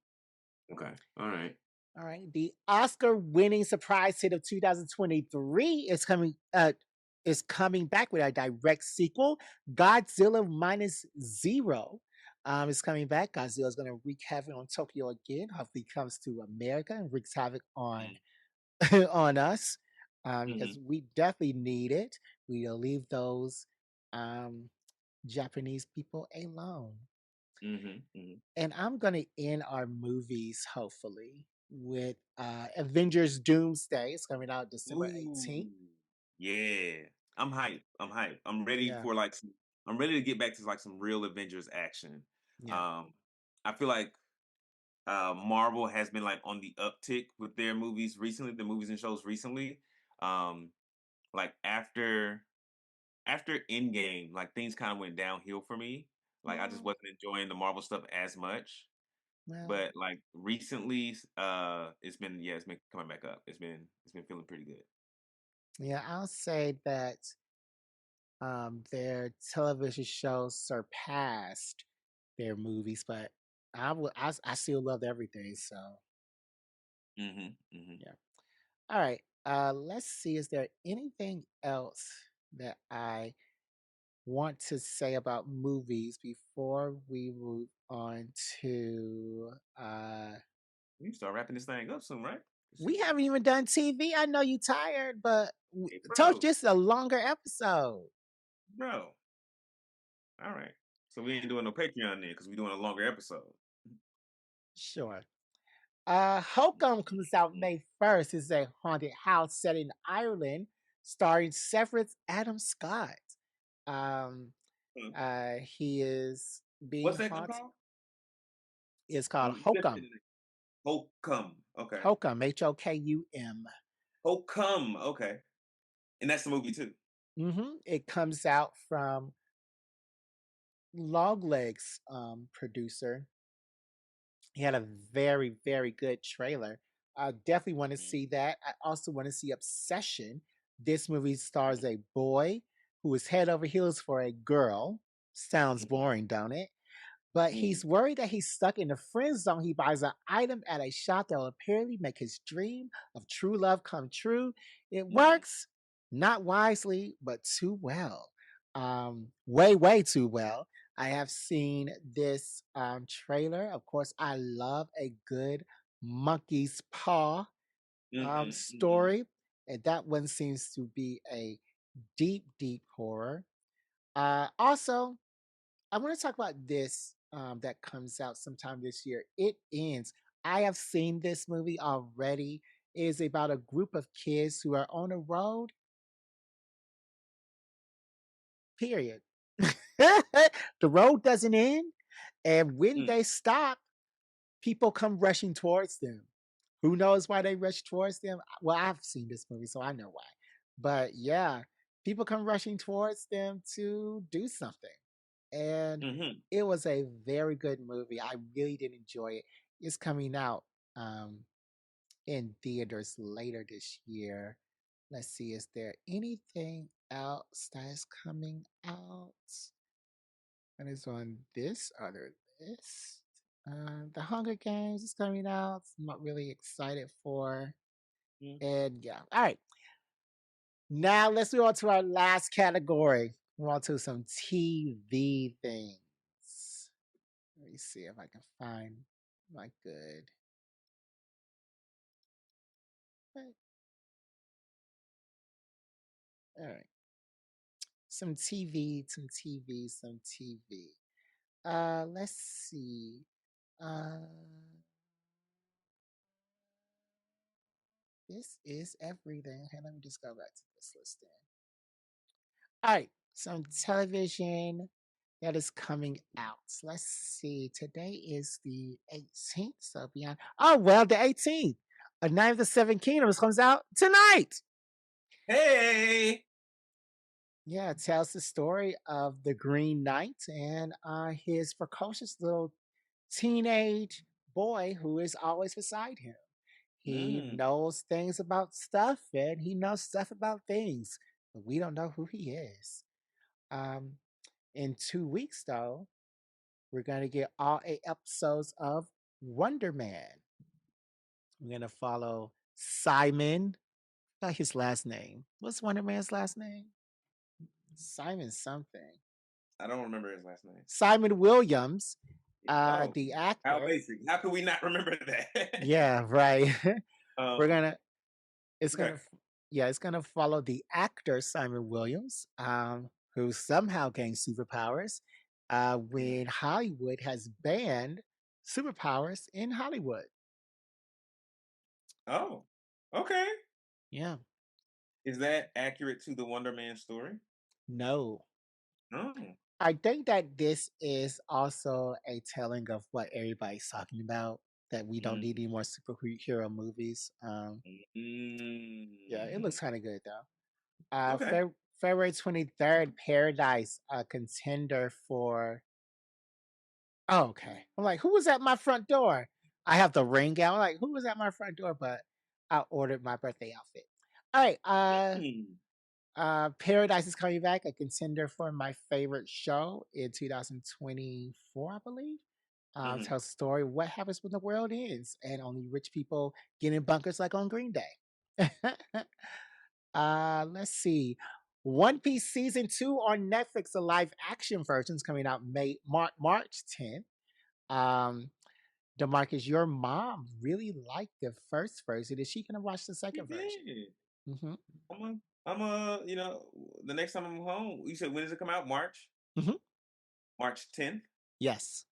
Mhm. Okay. All right. All right. The Oscar-winning surprise hit of 2023 is coming back with a direct sequel. Godzilla minus zero is coming back. Godzilla is going to wreak havoc on Tokyo again. Hopefully, comes to America and wreaks havoc on Mm. on us because Mhm. we definitely need it. We need to leave those um, Japanese people alone. Mhm. Mhm. And I'm going to end our movies, hopefully, with Avengers Doomsday. It's coming out December Ooh. 18th. Yeah. I'm hyped. I'm hyped. I'm ready Yeah, for like some I'm ready to get back to like some real Avengers action. yeah. Um I feel like Marvel has been like on the uptick with their movies recently, the movies and shows recently. Um like after Endgame, like things kind of went downhill for me. Like I just Oh, wasn't enjoying the Marvel stuff as much. well, But like recently, it's been coming back up. It's been feeling pretty good. yeah, I'll say that their television shows surpassed their movies, but I still loved everything. So, Mhm. Mhm. yeah. All right. Let's see. Is there anything else that I want to say about movies before we move on to You start wrapping this thing up soon, right? we Shoot. haven't even done TV. I know you tired, but Hey, told you bro, this is a longer episode. bro. All right. So we ain't doing no Patreon then because we're doing a longer episode. Sure. Hokum comes out Mm. May 1st. It's a haunted house set in Ireland, starring Severus Adam Scott. Um, Mm. he is being What's that gonna haunted. call? It's called You just said Hokum. it. Hokum. Okay. Hokum. Hokum. Hokum. Okay. And that's the movie too. It comes out from Longlegs producer. He had a very, very good trailer. I definitely want to Mm. see that. I also want to see Obsession. This movie Mhm. stars a boy who is head over heels for a girl. Sounds Mhm. boring, don't it? But Mhm. he's worried that he's stuck in the friend zone. He buys an item at a shop that will apparently make his dream of true love come true. It Mhm. works, not wisely, but too well. Way, way too well. I have seen this trailer. Of course, I love a good monkey's paw Mhm. Mhm. story. And that one seems to be a deep, deep horror. Also, I want to talk about this that comes out sometime this year. It ends. I have seen this movie already. It is about a group of kids who are on a road. Period. The road doesn't end, and when Mm. they stop, people come rushing towards them. Who knows why they rush towards them? Well, I've seen this movie, so I know why. But yeah, people come rushing towards them to do something. And Mhm. it was a very good movie. I really did enjoy it. It's coming out um, in theaters later this year. Let's see, is there anything else that is coming out that is on this other list? The Hunger Games is coming out. I'm not really excited for. Mm. And yeah. All right. Now let's move on to our last category. Move on to some TV things. Let me see if I can find my good. All right. Some TV, some TV, some TV. Let's see. Uh, this is everything. Okay, let me just go back to this list then. All right, some television that is coming out. Let's see. Today is the 18th, so beyond. Oh well, the 18th. A Night of the Seven Kingdoms comes out tonight. Hey. Yeah, it tells the story of the Green Knight and his precocious little teenage boy who is always beside him. He Mm. knows things about stuff and he knows stuff about things, but we don't know who he is. Um, in 2 weeks, though, we're going to get all 8 episodes of Wonder Man. We're going to follow Simon. Not his last name. What's Wonder Man's last name? Simon something. I don't remember his last name. Simon Williams, Oh, the how actor. basic. How could we not remember that? Yeah, right. We're um, gonna it's okay. gonna yeah, it's gonna follow the actor Simon Williams, who somehow gained superpowers Mhm. when Hollywood has banned superpowers in Hollywood. Oh, okay. Yeah. Is that accurate to the Wonder Man story? No. Oh. I think that this is also a telling of what everybody's talking about, that we don't need any Mm. more superhero movies. Yeah, it looks Mm. kind of good though. Okay. February 23rd, Paradise, a contender for. Oh, okay. I'm like, who was at my front door? I have the ring out. I'm like, who was at my front door? But I ordered my birthday outfit. All right. Mm. Paradise is coming back, a contender for my favorite show in 2024, I believe. Mhm. Tells the story what happens when the world ends and only rich people get in bunkers like on Green Day. Let's see. One Piece season 2 on Netflix, the live action version is coming out March 10th. Um, Demarcus, your mom really liked the first version. Is she gonna watch the He second version? did. Mm-hmm. The next time I'm home, you said when does it come out? March? Mm-hmm. March 10th? Yes.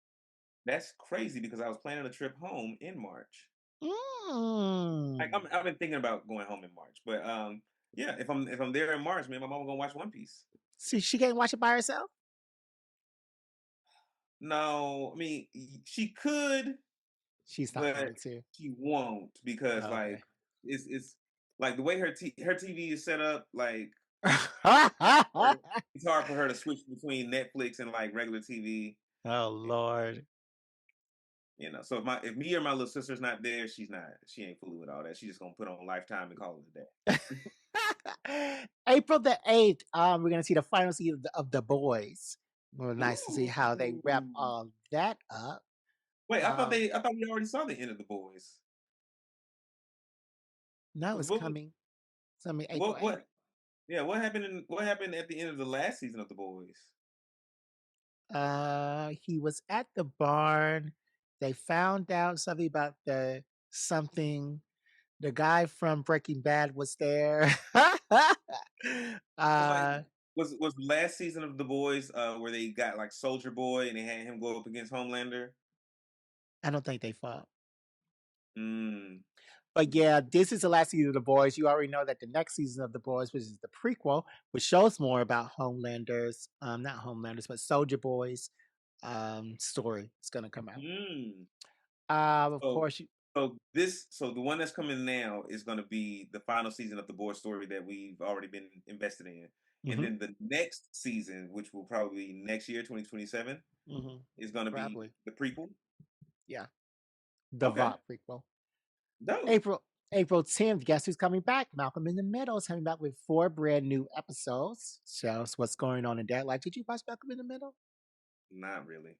That's crazy because I was planning a trip home in March. Like Mm. I've been thinking about going home in March, but yeah, if I'm there in March, me and my mom gonna watch One Piece. See, she can't watch it by herself. No, I mean she could, She's not but going to. she won't because Oh, like okay. it's like the way her TV is set up, like it's hard for her to switch between Netflix and like regular TV. Oh Lord. So if me or my little sister's not there, she ain't fooling with all that. She just gonna put on Lifetime and call it a day. April the 8th, we're gonna see the final season of The Boys. Well, nice to see how they wrap Ooh. all that up. Wait, Um, I thought we already saw the end of the boys. no, What it's what coming. It's coming April what 8th. what yeah, what happened at the end of the last season of the boys? He was at the barn. They found out something about something. The guy from Breaking Bad was there. Wait, uh, was the last season of the boys where they got like Soldier Boy and they had him go up against Homelander? I don't think they fought. Mm. But yeah, this is the last season of The Boys. You already know that the next season of The Boys, which is the prequel, which shows more about Homelanders, not Homelanders, but Soldier Boys story is going to come out. Mm. Of So course, so the one that's coming now is going to be the final season of the boy story that we've already been invested in, and hmm then the next season, which will probably be next year, 2027, hmm is going to be probably, the prequel. yeah, the Okay, VOT prequel. dope. April April 10th, guess who's coming back? Malcolm in the Middle is coming back with 4 brand new episodes. Shows what's going on in that life. Did you watch Malcolm in the Middle? Not really.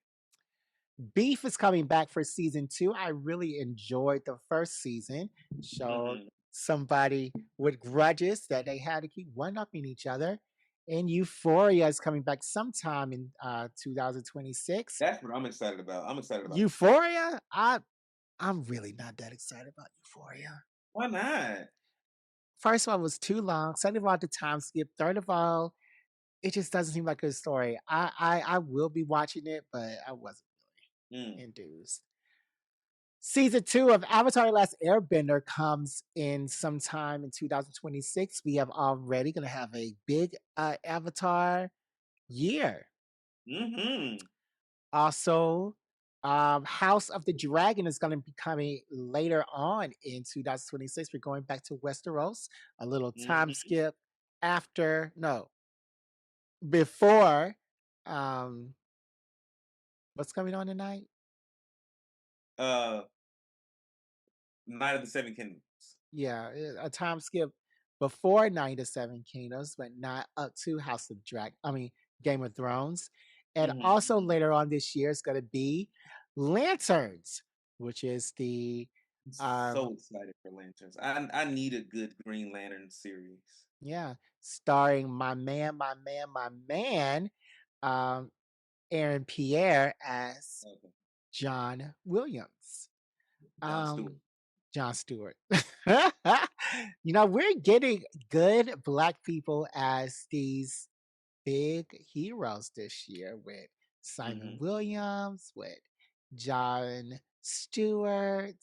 Beef is coming back for season 2. I really enjoyed the first season. Showed Mhm. somebody with grudges that they had to keep one upping each other. And Euphoria is coming back sometime in 2026. That's what I'm excited about. I'm excited about that. Euphoria, I'm really not that excited about Euphoria. Why not? First of all, it was too long. Second of all, the time skip. Third of all, it just doesn't seem like a good story. I will be watching it, but I wasn't Mm. enthused. Season 2 of Avatar: The Last Airbender comes in sometime in 2026. We have already gonna have a big Avatar year. Mhm. Also, House of the Dragon is gonna be coming later on in 2026. We're going back to Westeros. A little time Mhm. skip after, no, before. Um, what's coming on tonight? Uh, Night of the Seven Kingdoms. Yeah, a time skip before Night of Seven Kingdoms, but not up to House of Dragon. I mean, Game of Thrones. And Mhm, also mhm. later on this year is going to be Lanterns, which is the I'm um so excited for Lanterns. I need a good Green Lantern series. yeah, starring my man, um, Aaron Pierre as Okay. John Williams. John Stewart. Um, John Stewart. We're getting good black people as these big heroes this year with Simon Mhm, Williams, with John Stewart.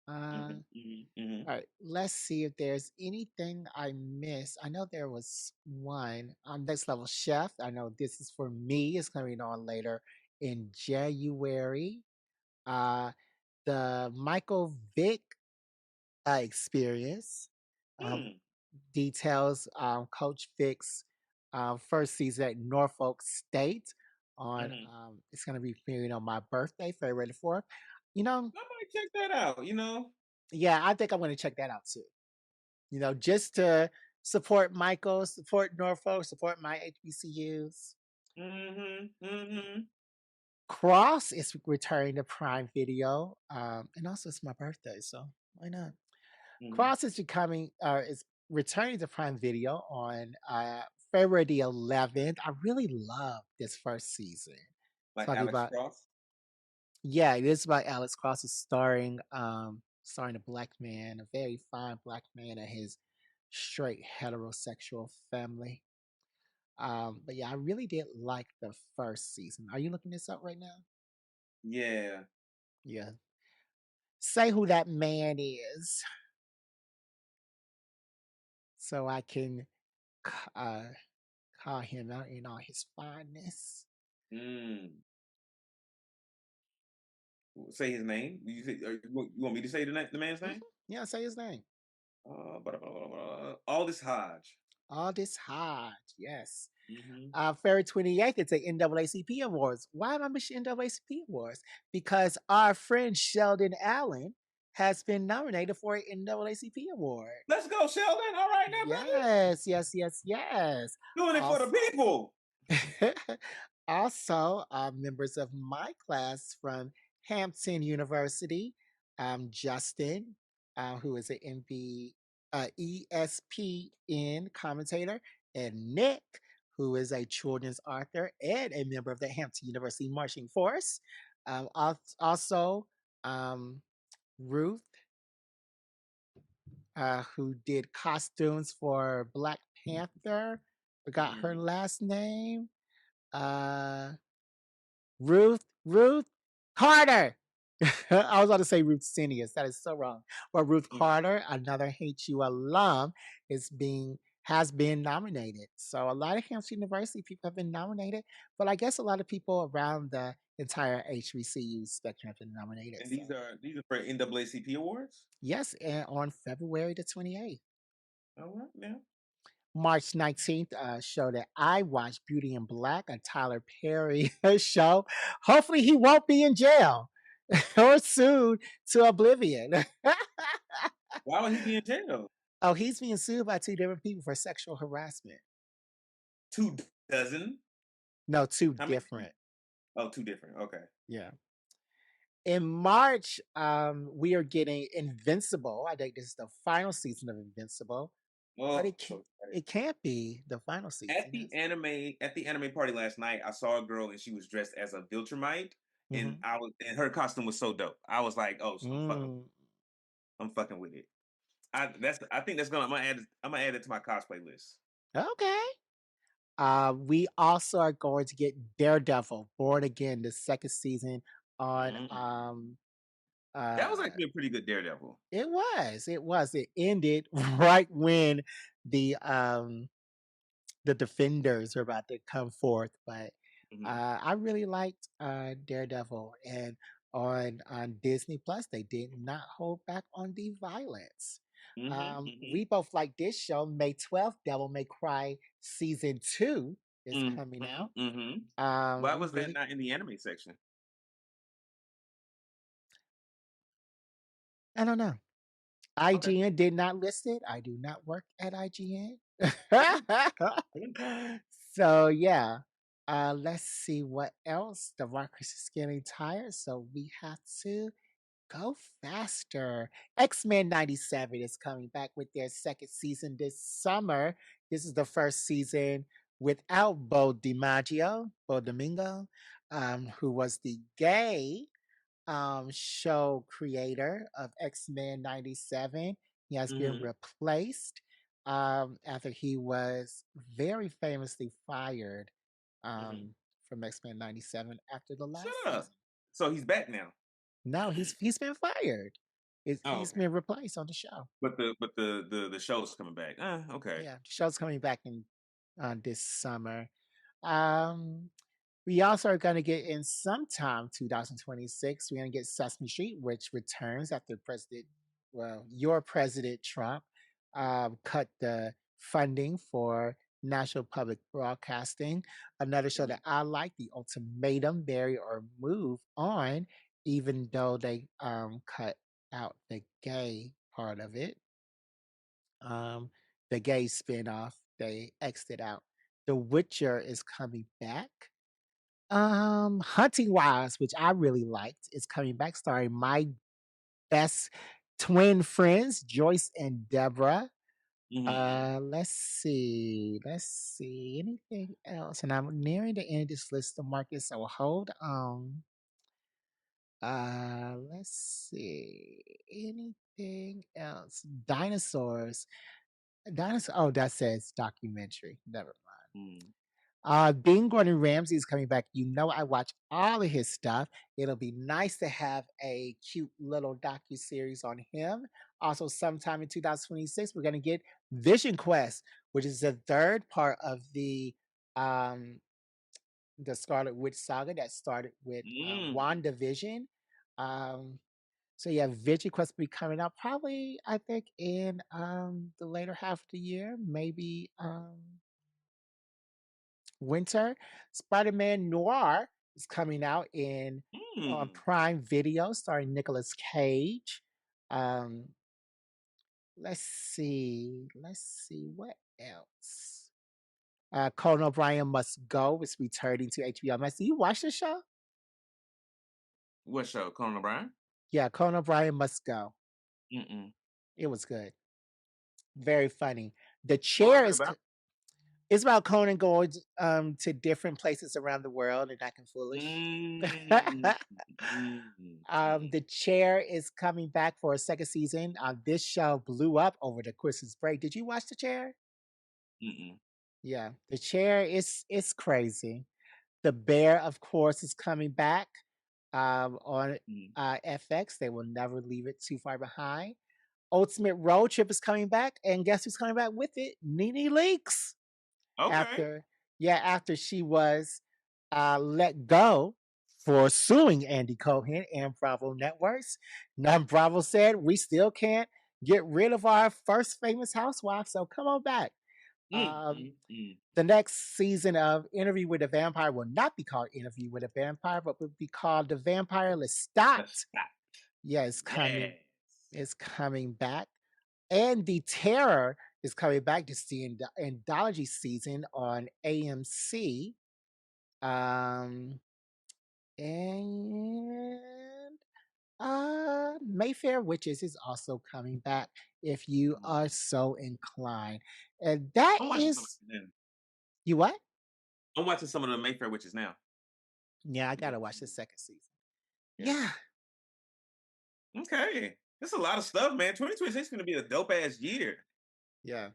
mhm, mhm, mhm. All right, let's see if there's anything I missed. I know there was one on Next Level Chef. I know this is for me. It's coming on later in January. Uh, the Michael Vick experience um, Mm, details Coach Vick's first season at Norfolk State. On mhm. It's going to be premiering on my birthday, February the 4th. You know, I might check that out. yeah, I think I'm going to check that out too. Just to support Michael, support Norfolk, support my HBCUs. Mhm, mhm. Cross is returning to Prime Video, and also it's my birthday, so why not? Mhm. Cross is returning to Prime Video on February the 11th. I really love this first season. Like Talking Alex about, Cross. yeah, it is about Alex Cross is starring a black man, a very fine black man and his straight heterosexual family. But yeah, I really did like the first season. Are you looking this up right now? Yeah. Yeah. Say who that man is so I can c- uh, call him out in all his fineness. Mm. Say his name. You want me to say the man's Mhm. name? Yeah, say his name. Aldous Hodge. Aldous Hodge. Yes. Mhm. February 28th, it's the NAACP Awards. Why am I mentioning NAACP Awards? Because our friend Sheldon Allen has been nominated for an NAACP Award. Let's go, Sheldon. All right now, brother. Yes, yes, yes, yes. Doing it for the people. Also, members of my class from Hampton University, Justin, who is an ESPN commentator, and Nick, who is a children's author and a member of the Hampton University Marching Force. Also, um, Ruth, who did costumes for Black Panther. Forgot her Mm. last name. Uh, Ruth Carter. I was about to say Ruth Seniors. That is so wrong. But Ruth Mm. Carter, another Hate You alum, has been nominated. So a lot of Hampshire University people have been nominated, but I guess a lot of people around the entire HBCU spectrum have been nominated. And So these are for NAACP awards. yes, and on February the 28th. All right now. March 19th, show that I watched, Beauty in Black, a Tyler Perry show. Hopefully, he won't be in jail or sued to oblivion. Why would he be in jail? Oh, he's being sued by two different people for sexual harassment. 2 dozen? No, two How many? different. Oh, 2 different. Okay. Yeah. In March, we are getting Invincible. I think this is the final season of Invincible, but Oh, so excited. it can't be the final season. At the anime party last night, I saw a girl and she was dressed as a Viltrumite, and Mm-hmm. her costume was so dope. I was like, "Oh, Mm. I'm fucking with it." I think that's gonna I'm gonna add it to my cosplay list. Okay. We also are going to get Daredevil Born Again, the second season on Mm. That was uh actually a pretty good Daredevil. it ended right when the um the defenders are about to come forth, but Mhm. I really liked Daredevil, and on Disney Plus they did not hold back on the violence. Mhm, mhm, We both like this show. May 12th, Devil May Cry season 2 is mhm, coming out. mhm. Why We was that really not in the anime section? I don't know. Okay. IGN did not list it. I do not work at IGN. Okay. Okay. So yeah. Let's see what else. The Rockers is getting tired, so we have to go faster. X-Men 97 is coming back with their second season this summer. This is the first season without Bo Domingo, who was the gay show creator of X-Men 97. He has been Mhm, replaced after he was very famously fired mhm. um, from X-Men 97 after the Shut last up. season. So he's back now. No, he's been fired. Oh, He's okay. been replaced on the show. But the show's coming back. Okay. Yeah, the show's coming back in this summer. Um, we also are going to get in sometime 2026. We're going to get Sesame Street, which returns after your President Trump cut the funding for National Public Broadcasting. Another show Mhm, that I like, The Ultimatum, Bury or Move On, even though they cut out the gay part of it. Um, the gay spinoff, they exited out. The Witcher is coming back. Hunting Wives, which I really liked, is coming back, starring my best twin friends, Joyce and Deborah. mhm. Let's see, anything else? And I'm nearing the end of this list of markets, so hold on. Let's see, anything else? Dinosaur. Oh, that says documentary. Never mind. Mm. Being Gordon Ramsay is coming back. You know, I watch all of his stuff. It'll be nice to have a cute little docu series on him. Also, sometime in 2026, we're going to get Vision Quest, which is the third part of the Scarlet Witch saga that started with Mm. WandaVision. Um, so yeah, Vision Quest will be coming out probably, I think, in the later half of the year, maybe winter. Spider-Man Noir is coming out in on Mm. Prime Video, starring Nicolas Cage. Um, let's see what else. Conan O'Brien Must Go is returning to HBO Max. Do you watch the show? What show? Conan O'Brien? Yeah, Conan O'Brien Must Go. Mm-mm. It was good, very funny. The What was Chair it is about? it's about Conan going to different places around the world and acting foolish. Mm. Mm. Mm. The Chair is coming back for a second season. This show blew up over the Christmas break. Did you watch The Chair? Mm-mm. Yeah, The Chair is crazy. The Bear, of course, is coming back on Mm. FX. They will never leave it too far behind. Ultimate Road Trip is coming back, and guess who's coming back with it? Nene Leakes. Okay. After she was let go for suing Andy Cohen and Bravo Networks. Now Bravo said we still can't get rid of our first famous housewife, so come on back. Mm. Um, Mm. Mm. the next season of Interview with a Vampire will not be called Interview with a Vampire, but will be called The Vampire Lestat. Let's stop. Yeah, Yes. it's coming back. And The Terror is coming back to see anthology season on AMC. Um, and Mayfair Witches is also coming back if you Mm. are so inclined. And that I'm watching some of is it now. you what? I'm watching some of the Mayfair Witches now. Yeah, I Yeah. gotta watch the second season. Yeah. Yeah, Okay. There's a lot of stuff, man. 2026 is gonna be a dope ass year. yeah,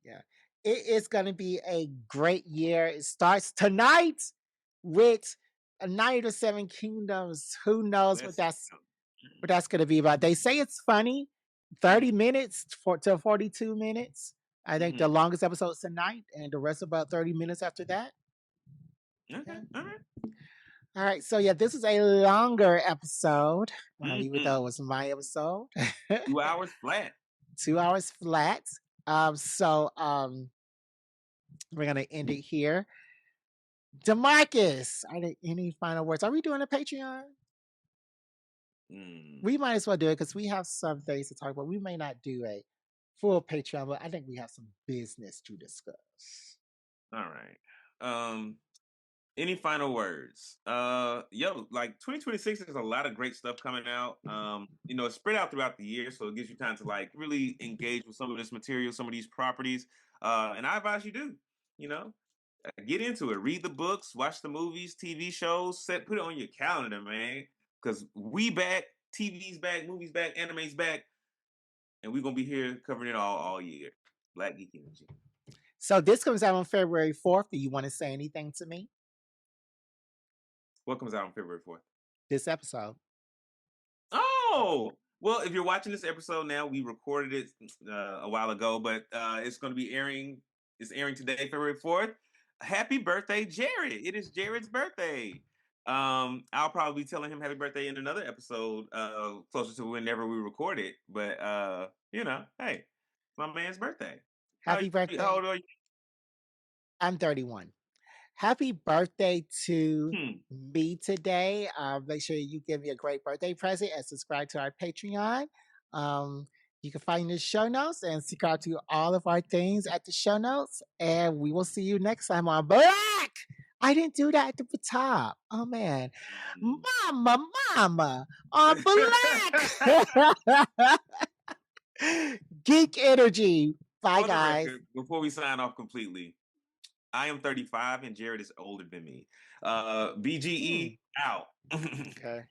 yeah. It is gonna be a great year. It starts tonight with a Night of the Seven Kingdoms. Who knows Let's what that's gonna be about? They say it's funny. 30 minutes to 42 minutes. I think the mm-hmm. longest episode is tonight, and the rest about 30 minutes after that. Okay. Yeah. All right. All right. So yeah, this is a longer episode, even though Mm-hmm. it was my episode. 2 hours flat. 2 hours flat. We're gonna end it here. Demarcus, are there any final words? Are we doing a Patreon? Mm. We might as well do it because we have some things to talk about. We may not do a full Patreon, but I think we have some business to discuss. All right. Um, any final words? Yo, like 2026 is a lot of great stuff coming out. It's spread out throughout the year, so it gives you time to like really engage with some of this material, some of these properties. And I advise you do, you know, get into it, read the books, watch the movies, TV shows, put it on your calendar, man. Because we back, TV's back, movies back, anime's back, and we're gonna be here covering it all year. Black Geek Energy. So this comes out on February 4th. Do you want to say anything to me? What comes out on February 4th? This episode. Oh, well, if you're watching this episode now, we recorded it a while ago, but it's going to be airing. It's airing today, February 4th. Happy birthday, Jared! It is Jared's birthday. I'll probably be telling him happy birthday in another episode closer to whenever we record it. But hey, it's my man's birthday. Happy How birthday. old are you? I'm 31. Happy birthday to Hmm. me today. Make sure you give me a great birthday present and subscribe to our Patreon. Um, you can find the show notes and subscribe to all of our things at the show notes. And we will see you next time on Black. I didn't do that at the top. Oh man. Hmm. Mama on Black. Geek Energy. Bye For the guys. record, before we sign off completely, I am 35 and Jared is older than me. Hmm. BGE out. Okay.